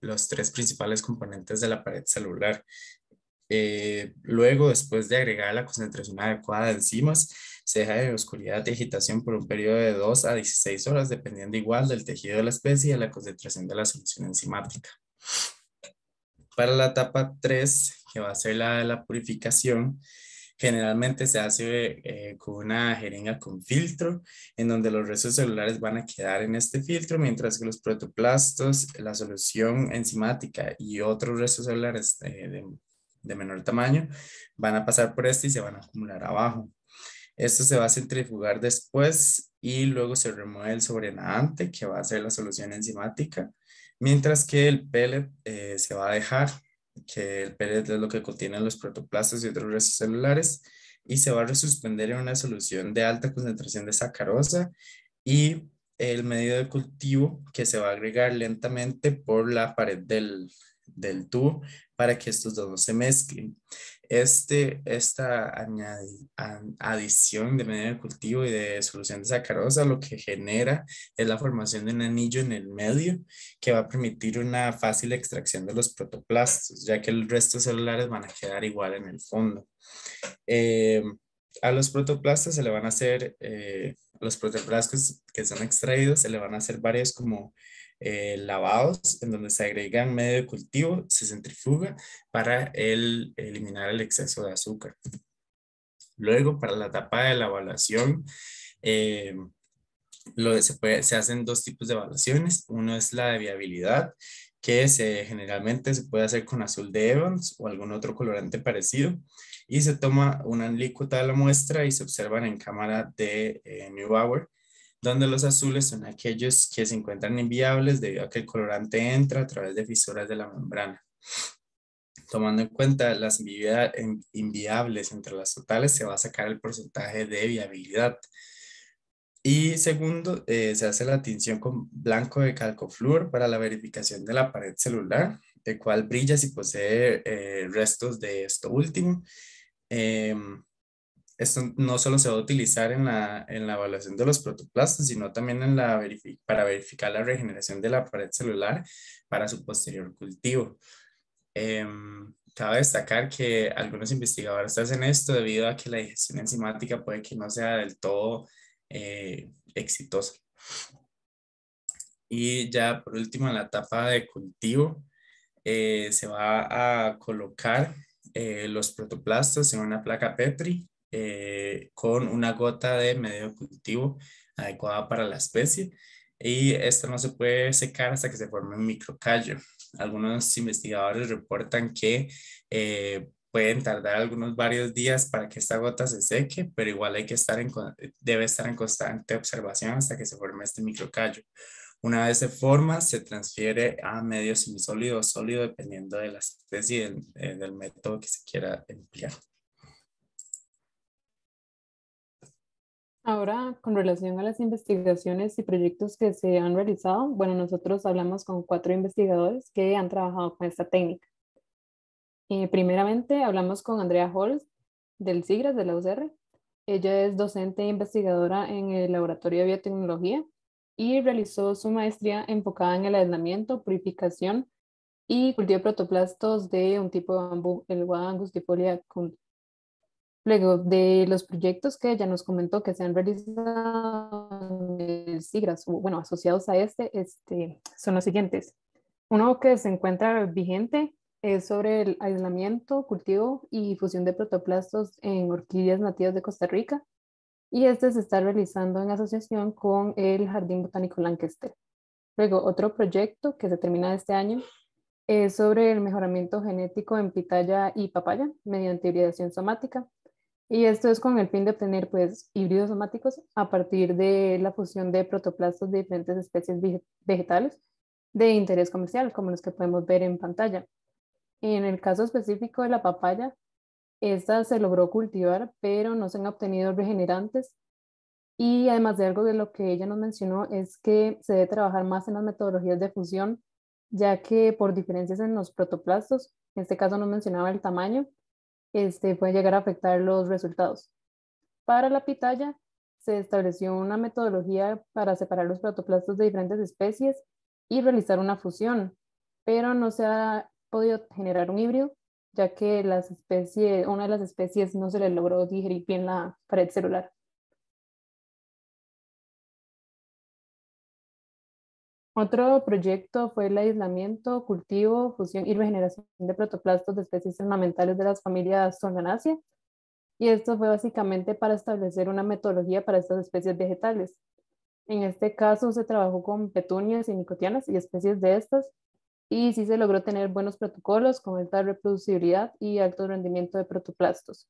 S2: los tres principales componentes de la pared celular. Luego, después de agregar la concentración adecuada de enzimas, se deja de oscuridad y agitación por un periodo de 2 a 16 horas, dependiendo igual del tejido de la especie y de la concentración de la solución enzimática. Para la etapa 3, que va a ser la de la purificación, generalmente se hace con una jeringa con filtro, en donde los restos celulares van a quedar en este filtro, mientras que los protoplastos, la solución enzimática y otros restos celulares de menor tamaño van a pasar por este y se van a acumular abajo. Esto se va a centrifugar después y luego se remueve el sobrenadante, que va a ser la solución enzimática, mientras que el pellet se va a dejar, que el pellet es lo que contiene los protoplastos y otros restos celulares, y se va a resuspender en una solución de alta concentración de sacarosa y el medio de cultivo, que se va a agregar lentamente por la pared del tubo para que estos dos no se mezclen. Esta adición de medio de cultivo y de solución de sacarosa lo que genera es la formación de un anillo en el medio, que va a permitir una fácil extracción de los protoplastos, ya que el resto celulares van a quedar igual en el fondo. A los protoplastos se le van a hacer, los protoplastos que son extraídos, se le van a hacer varios como lavados, en donde se agregan medio de cultivo, se centrifuga para eliminar el exceso de azúcar. Luego, para la etapa de la evaluación, se hacen dos tipos de evaluaciones. Uno es la de viabilidad, que generalmente se puede hacer con azul de Evans o algún otro colorante parecido, y se toma una alícuota de la muestra y se observan en cámara de Neubauer. donde los azules son aquellos que se encuentran inviables debido a que el colorante entra a través de fisuras de la membrana. Tomando en cuenta las inviables entre las totales, se va a sacar el porcentaje de viabilidad. Y segundo, se hace la tinción con blanco de calcofluor para la verificación de la pared celular, el cual brilla si posee restos de esto último. Esto no solo se va a utilizar en la evaluación de los protoplastos, sino también para verificar la regeneración de la pared celular para su posterior cultivo. Cabe destacar que algunos investigadores hacen esto debido a que la digestión enzimática puede que no sea del todo exitosa. Y ya por último, en la etapa de cultivo, se va a colocar los protoplastos en una placa Petri con una gota de medio de cultivo adecuada para la especie, y esto no se puede secar hasta que se forme un microcallo. Algunos investigadores reportan que pueden tardar varios días para que esta gota se seque, pero igual debe estar en constante observación hasta que se forme este microcallo. Una vez se forma, se transfiere a medio semisólido o sólido dependiendo de la especie y del método que se quiera emplear.
S9: Ahora, con relación a las investigaciones y proyectos que se han realizado, bueno, nosotros hablamos con 4 investigadores que han trabajado con esta técnica. Primeramente, hablamos con Andrea Holst del CIGRAS de la UCR. Ella es docente e investigadora en el Laboratorio de Biotecnología y realizó su maestría enfocada en el aislamiento, purificación y cultivo de protoplastos de un tipo de bambú, el Guava angustifolia kuhn. Luego de los proyectos que ella nos comentó que se han realizado en el CIGRAS, bueno, asociados a son los siguientes. Uno que se encuentra vigente es sobre el aislamiento, cultivo y fusión de protoplastos en orquídeas nativas de Costa Rica, y este se está realizando en asociación con el Jardín Botánico Lancaster. Luego, otro proyecto que se termina este año es sobre el mejoramiento genético en pitaya y papaya mediante hibridación somática. Y esto es con el fin de obtener pues híbridos somáticos a partir de la fusión de protoplastos de diferentes especies vegetales de interés comercial, como los que podemos ver en pantalla. En el caso específico de la papaya, esta se logró cultivar, pero no se han obtenido regenerantes. Y además de algo de lo que ella nos mencionó es que se debe trabajar más en las metodologías de fusión, ya que por diferencias en los protoplastos, en este caso nos mencionaba el tamaño, puede llegar a afectar los resultados. Para la pitaya, se estableció una metodología para separar los protoplastos de diferentes especies y realizar una fusión, pero no se ha podido generar un híbrido, ya que una de las especies no se le logró digerir bien la pared celular. Otro proyecto fue el aislamiento, cultivo, fusión y regeneración de protoplastos de especies ornamentales de las familias Solanaceae. Y esto fue básicamente para establecer una metodología para estas especies vegetales. En este caso se trabajó con petunias y nicotianas y especies de estas, y sí se logró tener buenos protocolos con alta reproducibilidad y alto rendimiento de protoplastos.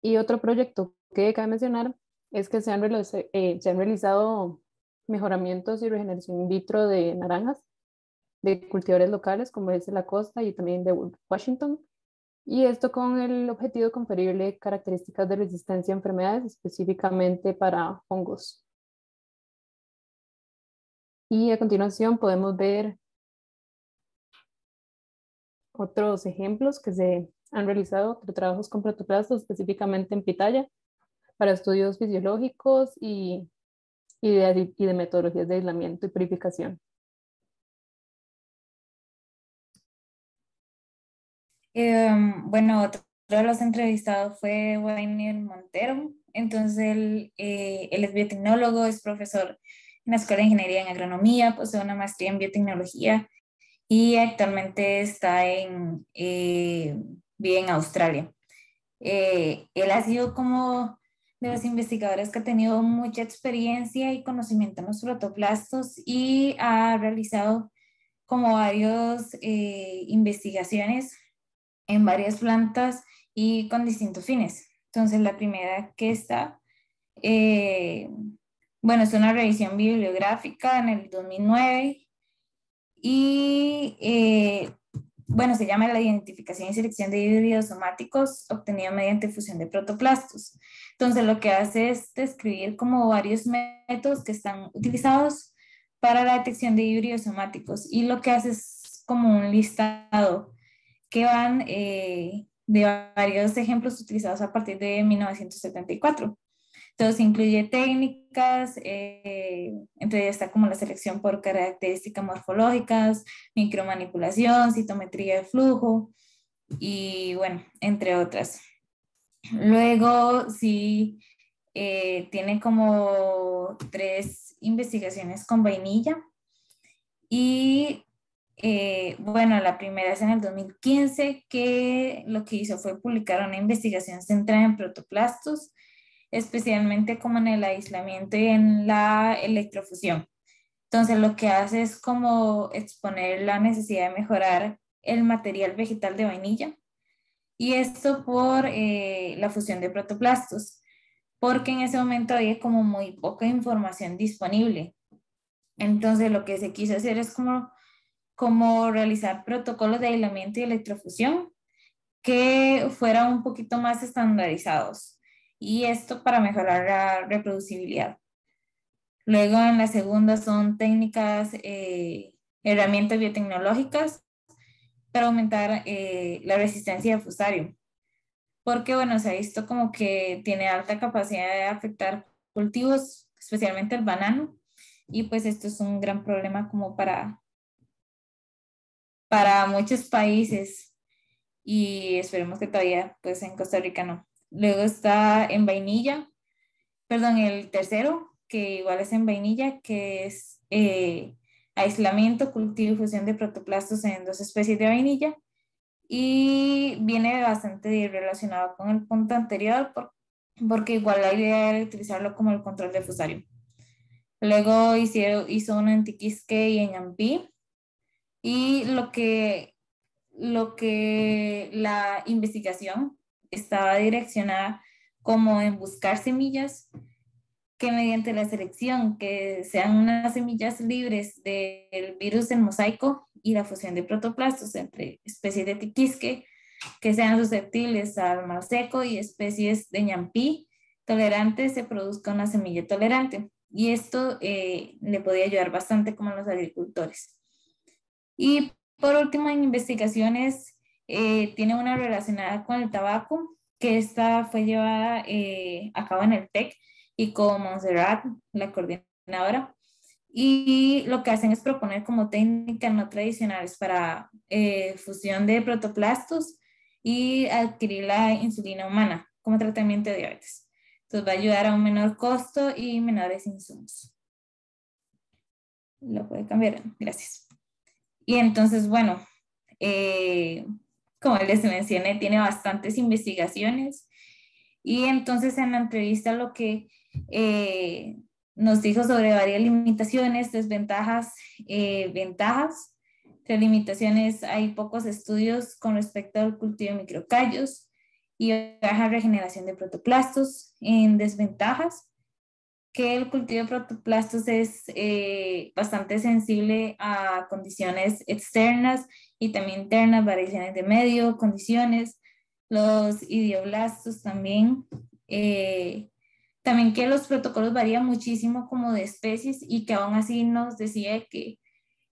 S9: Y otro proyecto que cabe mencionar es que se han realizado mejoramientos y regeneración in vitro de naranjas de cultivadores locales como es de la costa y también de Washington, y esto con el objetivo de conferirle características de resistencia a enfermedades, específicamente para hongos. Y a continuación podemos ver otros ejemplos que se han realizado, trabajos con protoplastos, específicamente en pitaya, para estudios fisiológicos y de metodologías de aislamiento y purificación.
S10: Bueno, otro de los entrevistados fue Wayne Montero. Entonces, él es biotecnólogo, es profesor en la Escuela de Ingeniería en Agronomía, posee una maestría en biotecnología y actualmente vive en Australia. Él ha sido como de los investigadores que ha tenido mucha experiencia y conocimiento en los protoplastos y ha realizado como varias investigaciones en varias plantas y con distintos fines. Entonces, la primera que está bueno, es una revisión bibliográfica en el 2009 y bueno, se llama la identificación y selección de híbridos somáticos obtenida mediante fusión de protoplastos. Entonces, lo que hace es describir como varios métodos que están utilizados para la detección de híbridos somáticos, y lo que hace es como un listado que van de varios ejemplos utilizados a partir de 1974. Entonces incluye técnicas, entre ellas está como la selección por características morfológicas, micromanipulación, citometría de flujo y bueno, entre otras. Luego sí tiene como 3 investigaciones con vainilla y bueno, la primera es en el 2015, que lo que hizo fue publicar una investigación centrada en protoplastos, especialmente como en el aislamiento y en la electrofusión. Entonces lo que hace es como exponer la necesidad de mejorar el material vegetal de vainilla, y esto por la fusión de protoplastos, porque en ese momento había como muy poca información disponible. Entonces lo que se quiso hacer es como realizar protocolos de aislamiento y electrofusión que fueran un poquito más estandarizados, y esto para mejorar la reproducibilidad. Luego en la segunda son técnicas, herramientas biotecnológicas para aumentar la resistencia de Fusarium, porque bueno, se ha visto como que tiene alta capacidad de afectar cultivos, especialmente el banano, y pues esto es un gran problema como para muchos países, y esperemos que todavía pues en Costa Rica no. Luego está en vainilla, perdón, el tercero, que igual es en vainilla, que es aislamiento, cultivo y fusión de protoplastos en 2 especies de vainilla, y viene bastante relacionado con el punto anterior porque igual la idea era utilizarlo como el control de Fusarium. Luego hizo uno en Tiquisque y en Ñampí, y lo que la investigación estaba direccionada como en buscar semillas que mediante la selección, que sean unas semillas libres del virus del mosaico y la fusión de protoplastos entre especies de tiquisque que sean susceptibles al mar seco y especies de ñampí tolerantes, se produzca una semilla tolerante. Y esto le podía ayudar bastante como a los agricultores. Y por último, en investigaciones, tiene una relacionada con el tabaco, que esta fue llevada a cabo en el TEC y con Montserrat, la coordinadora. Y lo que hacen es proponer como técnicas no tradicionales para fusión de protoplastos y adquirir la insulina humana como tratamiento de diabetes. Entonces va a ayudar a un menor costo y menores insumos. Lo puede cambiar, gracias. Y entonces, bueno, como les mencioné, tiene bastantes investigaciones, y entonces en la entrevista lo que nos dijo sobre varias limitaciones, desventajas, ventajas. Entre limitaciones hay pocos estudios con respecto al cultivo de microcallos y baja regeneración de protoplastos. En desventajas, que el cultivo de protoplastos es bastante sensible a condiciones externas y también internas, variaciones de medio, condiciones, los idioblastos también. También que los protocolos varían muchísimo como de especies, y que aún así nos decía que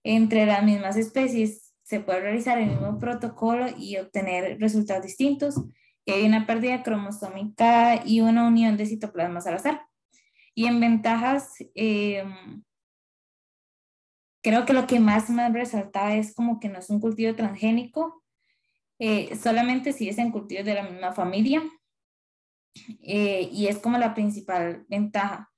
S10: entre las mismas especies se puede realizar el mismo protocolo y obtener resultados distintos, y hay una pérdida cromosómica y una unión de citoplasmas al azar. Y en ventajas, creo que lo que más me resaltaba es como que no es un cultivo transgénico, solamente si es en cultivos de la misma familia, y es como la principal ventaja.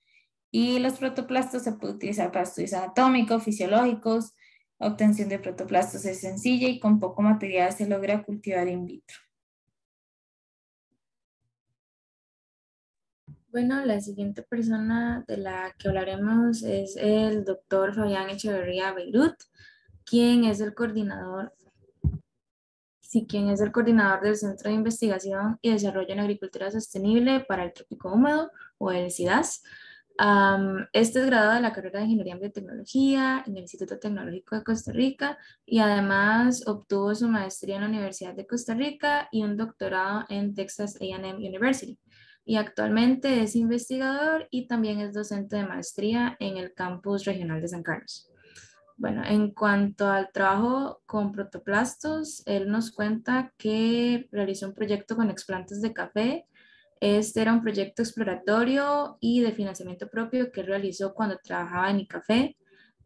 S10: Y los protoplastos se puede utilizar para estudios anatómicos, fisiológicos. La obtención de protoplastos es sencilla y con poco material se logra cultivar in vitro.
S8: Bueno, la siguiente persona de la que hablaremos es el doctor Fabián Echeverría Beirut, quien es el coordinador del Centro de Investigación y Desarrollo en Agricultura Sostenible para el Trópico Húmedo, o el CIDAS. Este es graduado de la carrera de Ingeniería en Biotecnología en el Instituto Tecnológico de Costa Rica y además obtuvo su maestría en la Universidad de Costa Rica y un doctorado en Texas A&M University. Y actualmente es investigador y también es docente de maestría en el campus regional de San Carlos. Bueno, en cuanto al trabajo con protoplastos, él nos cuenta que realizó un proyecto con explantes de café. Este era un proyecto exploratorio y de financiamiento propio que él realizó cuando trabajaba en ICAFE.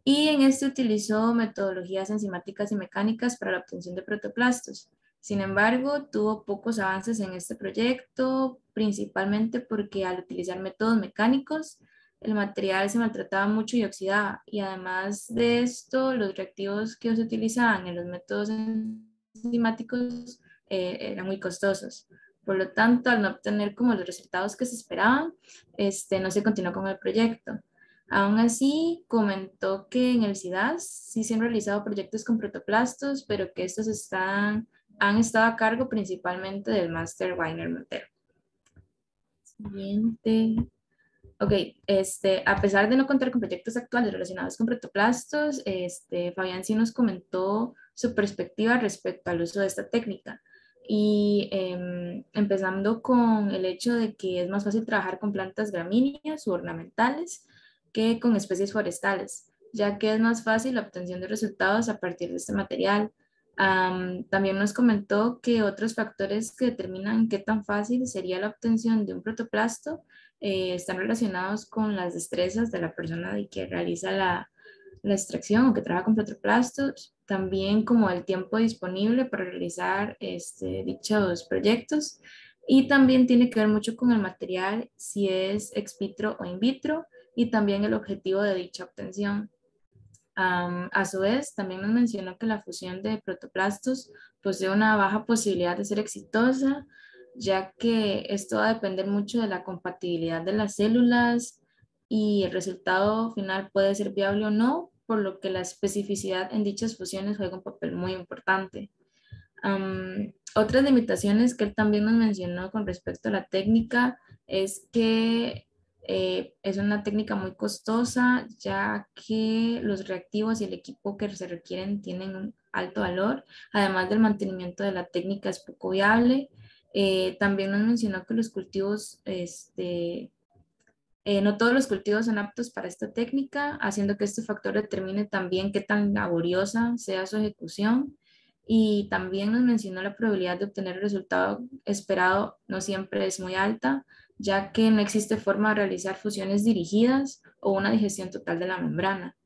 S8: Y en este utilizó metodologías enzimáticas y mecánicas para la obtención de protoplastos. Sin embargo, tuvo pocos avances en este proyecto, principalmente porque al utilizar métodos mecánicos, el material se maltrataba mucho y oxidaba. Y además de esto, los reactivos que se utilizaban en los métodos enzimáticos eran muy costosos. Por lo tanto, al no obtener como los resultados que se esperaban, no se continuó con el proyecto. Aún así, comentó que en el CIDAS sí se han realizado proyectos con protoplastos, pero que estos han estado a cargo principalmente del máster Weiner Montero. Siguiente. Ok, a pesar de no contar con proyectos actuales relacionados con protoplastos, Fabián sí nos comentó su perspectiva respecto al uso de esta técnica. Y empezando con el hecho de que es más fácil trabajar con plantas gramíneas u ornamentales que con especies forestales, ya que es más fácil la obtención de resultados a partir de este material. También nos comentó que otros factores que determinan qué tan fácil sería la obtención de un protoplasto están relacionados con las destrezas de la persona que realiza la extracción o que trabaja con protoplastos, también como el tiempo disponible para realizar dichos proyectos, y también tiene que ver mucho con el material, si es ex vitro o in vitro, y también el objetivo de dicha obtención. A su vez, también nos mencionó que la fusión de protoplastos posee una baja posibilidad de ser exitosa, ya que esto va a depender mucho de la compatibilidad de las células y el resultado final puede ser viable o no, por lo que la especificidad en dichas fusiones juega un papel muy importante. Otras limitaciones que él también nos mencionó con respecto a la técnica es que es una técnica muy costosa, ya que los reactivos y el equipo que se requieren tienen un alto valor. Además del mantenimiento de la técnica es poco viable. También nos mencionó que los cultivos, no todos los cultivos son aptos para esta técnica, haciendo que este factor determine también qué tan laboriosa sea su ejecución. Y también nos mencionó la probabilidad de obtener el resultado esperado no siempre es muy alta, ya que no existe forma de realizar fusiones dirigidas o una digestión total de la membrana.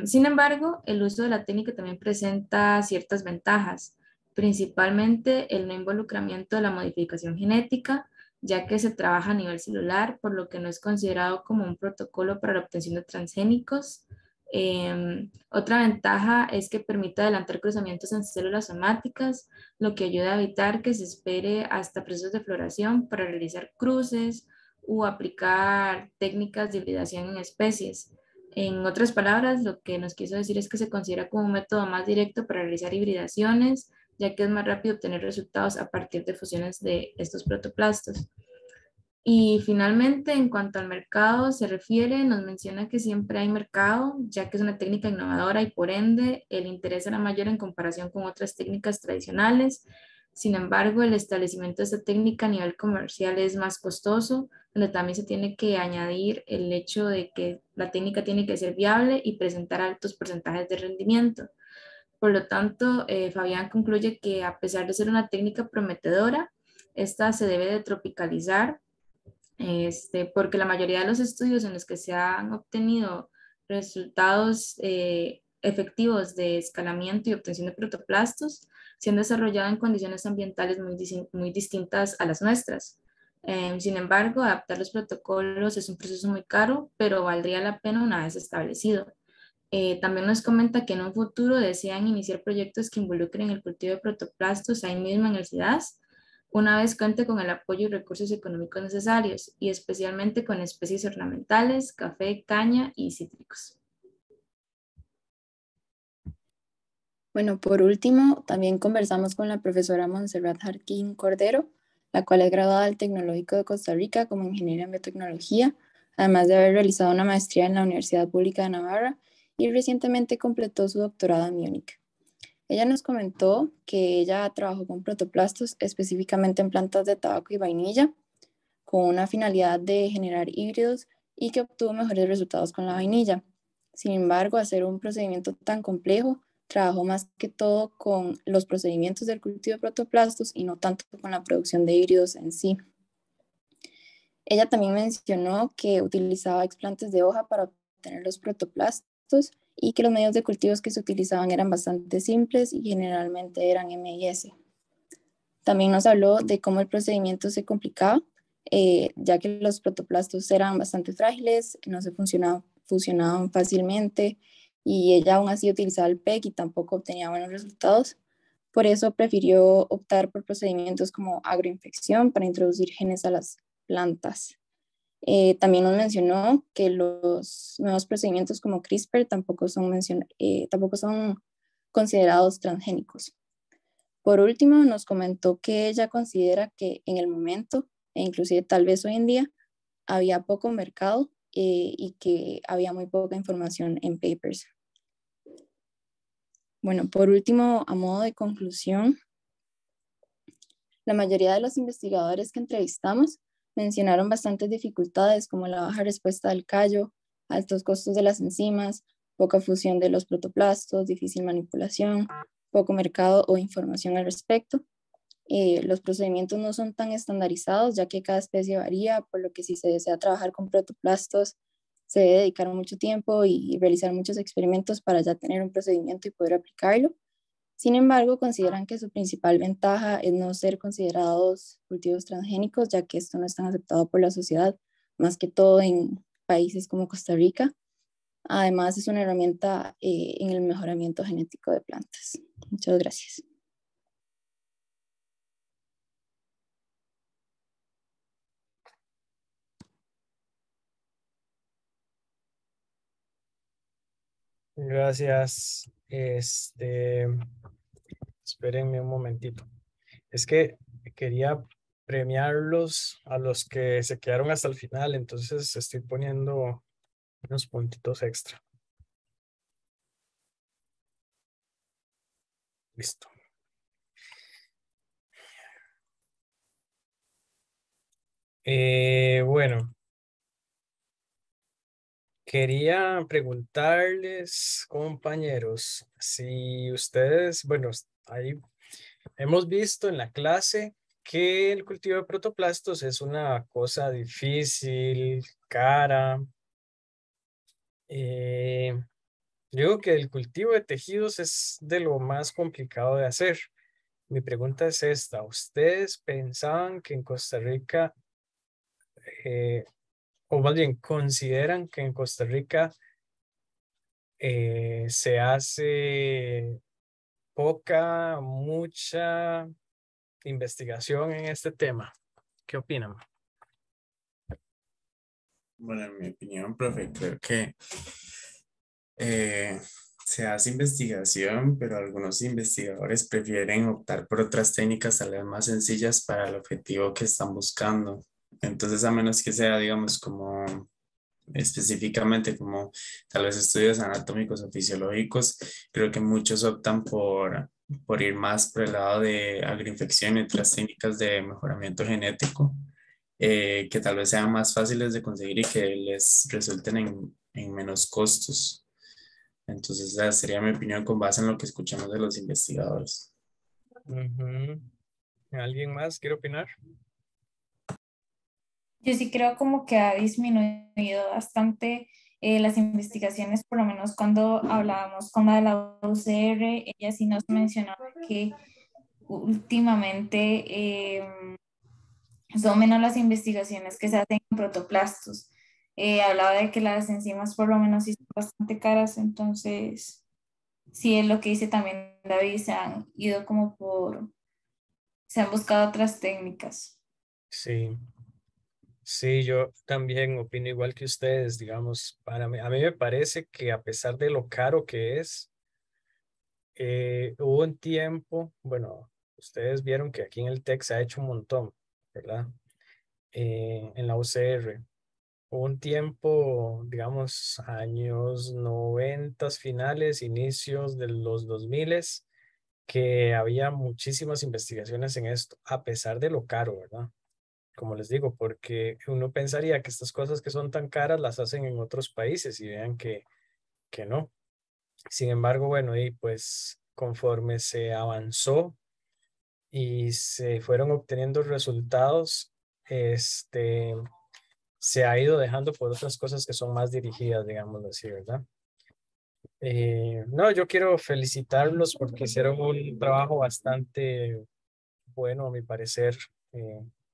S8: Sin embargo, el uso de la técnica también presenta ciertas ventajas, principalmente el no involucramiento de la modificación genética, ya que se trabaja a nivel celular, por lo que no es considerado como un protocolo para la obtención de transgénicos. Otra ventaja es que permite adelantar cruzamientos en células somáticas, lo que ayuda a evitar que se espere hasta procesos de floración para realizar cruces o aplicar técnicas de hibridación en especies. En otras palabras, lo que nos quiso decir es que se considera como un método más directo para realizar hibridaciones, ya que es más rápido obtener resultados a partir de fusiones de estos protoplastos. Y finalmente, en cuanto al mercado se refiere, nos menciona que siempre hay mercado, ya que es una técnica innovadora y por ende el interés será mayor en comparación con otras técnicas tradicionales. Sin embargo, el establecimiento de esta técnica a nivel comercial es más costoso, donde también se tiene que añadir el hecho de que la técnica tiene que ser viable y presentar altos porcentajes de rendimiento. Por lo tanto, Fabián concluye que a pesar de ser una técnica prometedora, esta se debe de tropicalizar, porque la mayoría de los estudios en los que se han obtenido resultados efectivos de escalamiento y obtención de protoplastos se han desarrollado en condiciones ambientales muy distintas a las nuestras. Sin embargo, adaptar los protocolos es un proceso muy caro, pero valdría la pena una vez establecido. También nos comenta que en un futuro desean iniciar proyectos que involucren el cultivo de protoplastos ahí mismo en el CIDAS, una vez cuente con el apoyo y recursos económicos necesarios, y especialmente con especies ornamentales, café, caña y cítricos.
S11: Bueno, por último, también conversamos con la profesora Montserrat Jarquín Cordero, la cual es graduada del Tecnológico de Costa Rica como ingeniera en biotecnología. además de haber realizado una maestría en la Universidad Pública de Navarra y recientemente completó su doctorado en Múnich. Ella nos comentó que ella trabajó con protoplastos específicamente en plantas de tabaco y vainilla con una finalidad de generar híbridos y que obtuvo mejores resultados con la vainilla. Sin embargo, hacer un procedimiento tan complejo, trabajó más que todo con los procedimientos del cultivo de protoplastos y no tanto con la producción de híbridos en sí. Ella también mencionó que utilizaba explantes de hoja para obtener los protoplastos y que los medios de cultivos que se utilizaban eran bastante simples y generalmente eran MIS. También nos habló de cómo el procedimiento se complicaba, ya que los protoplastos eran bastante frágiles, no se fusionaban fácilmente y ella aún así utilizaba el PEG y tampoco obtenía buenos resultados. Por eso prefirió optar por procedimientos como agroinfección para introducir genes a las plantas. También nos mencionó que los nuevos procedimientos como CRISPR tampoco son considerados transgénicos. Por último, nos comentó que ella considera que en el momento, e inclusive tal vez hoy en día, había poco mercado y que había muy poca información en papers. Bueno, por último, a modo de conclusión, la mayoría de los investigadores que entrevistamos mencionaron bastantes dificultades como la baja respuesta del callo, altos costos de las enzimas, poca fusión de los protoplastos, difícil manipulación, poco mercado o información al respecto. Los procedimientos no son tan estandarizados ya que cada especie varía, por lo que si se desea trabajar con protoplastos se debe dedicar mucho tiempo y realizar muchos experimentos para ya tener un procedimiento y poder aplicarlo. Sin embargo, consideran que su principal ventaja es no ser considerados cultivos transgénicos, ya que esto no es tan aceptado por la sociedad, más que todo en países como Costa Rica. Además, es una herramienta en el mejoramiento genético de plantas. Muchas gracias.
S1: Gracias. Espérenme un momentito. Es que quería premiarlos a los que se quedaron hasta el final, entonces estoy poniendo unos puntitos extra. Listo. Bueno, quería preguntarles, compañeros, si ustedes, bueno, ahí hemos visto en la clase que el cultivo de protoplastos es una cosa difícil, cara. Yo creo que el cultivo de tejidos es de lo más complicado de hacer. Mi pregunta es esta. ¿Ustedes pensaban que en Costa Rica, o más bien consideran que en Costa Rica se hace poca, mucha investigación en este tema? ¿Qué opinan?
S2: Bueno, en mi opinión, profe, creo que eh, se hace investigación, pero algunos investigadores prefieren optar por otras técnicas tal vez más sencillas para el objetivo que están buscando. Entonces, a menos que sea, digamos, como específicamente como tal vez estudios anatómicos o fisiológicos, creo que muchos optan por ir más por el lado de agroinfección y otras técnicas de mejoramiento genético, que tal vez sean más fáciles de conseguir y que les resulten en menos costos. Entonces, esa sería mi opinión con base en lo que escuchamos de los investigadores.
S1: Ujú. ¿Alguien más quiere opinar?
S10: Yo sí creo como que ha disminuido bastante las investigaciones, por lo menos cuando hablábamos con la de la UCR, ella sí nos mencionaba que últimamente son menos las investigaciones que se hacen en protoplastos. Hablaba de que las enzimas por lo menos sí son bastante caras, entonces sí es lo que dice también David, se han ido como se han buscado otras técnicas.
S1: Sí, sí, yo también opino igual que ustedes, digamos, a mí me parece que a pesar de lo caro que es, hubo un tiempo, bueno, ustedes vieron que aquí en el TEC se ha hecho un montón, ¿verdad? En la UCR. Hubo un tiempo, digamos, años 90 finales, inicios de los 2000, que había muchísimas investigaciones en esto, a pesar de lo caro, ¿verdad? Como les digo, porque uno pensaría que estas cosas que son tan caras las hacen en otros países y vean que no. Sin embargo, bueno, y pues conforme se avanzó y se fueron obteniendo resultados, se ha ido dejando por otras cosas que son más dirigidas, digámoslo así, ¿verdad? No, yo quiero felicitarlos porque hicieron un trabajo bastante bueno, a mi parecer.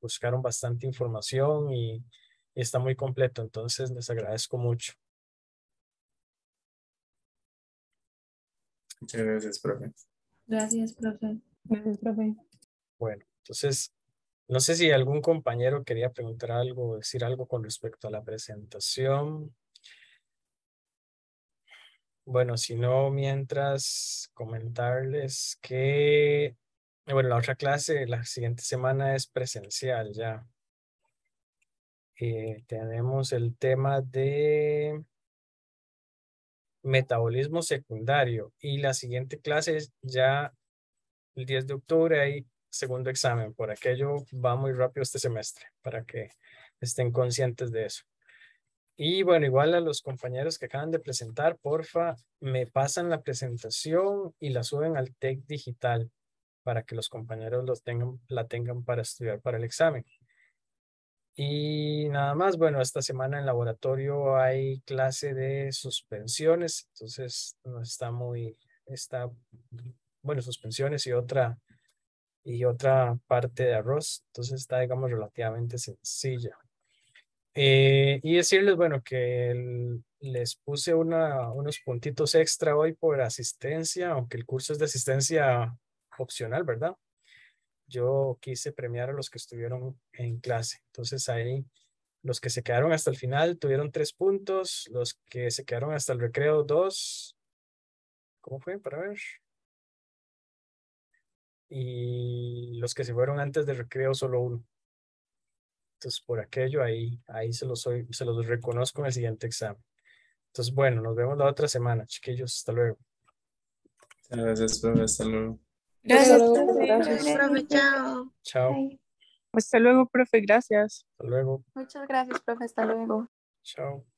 S1: Buscaron bastante información y está muy completo, entonces les agradezco mucho.
S2: Muchas gracias, profe.
S8: Gracias, profe.
S9: Gracias, profe.
S1: Bueno, entonces, no sé si algún compañero quería preguntar algo o decir algo con respecto a la presentación. Bueno, si no, mientras comentarles que, bueno, la otra clase, la siguiente semana es presencial ya. Tenemos el tema de metabolismo secundario y la siguiente clase es ya el 10 de octubre, hay segundo examen. Por aquello va muy rápido este semestre para que estén conscientes de eso. Y bueno, igual a los compañeros que acaban de presentar, porfa, me pasan la presentación y la suben al TEC digital para que los compañeros la tengan para estudiar para el examen. Y nada más, bueno, esta semana en laboratorio hay clase de suspensiones, entonces no está bueno, suspensiones y otra parte de arroz, entonces está, digamos, relativamente sencilla. Y decirles, bueno, que les puse unos puntitos extra hoy por asistencia, aunque el curso es de asistencia opcional, ¿verdad? Yo quise premiar a los que estuvieron en clase. Entonces ahí los que se quedaron hasta el final tuvieron 3 puntos, los que se quedaron hasta el recreo 2. ¿Cómo fue? Para ver. Y los que se fueron antes del recreo solo 1. Entonces por aquello ahí se los reconozco en el siguiente examen. Entonces bueno, nos vemos la otra semana, chiquillos. Hasta luego.
S2: Gracias, profe. Hasta luego.
S9: Hasta
S12: Gracias,
S9: luego.
S12: profe.
S9: Gracias.
S12: Profe, chao.
S1: Chao.
S7: Bye.
S12: Hasta luego, profe. Gracias.
S1: Hasta luego.
S11: Muchas gracias, profe. Hasta luego.
S1: Chao.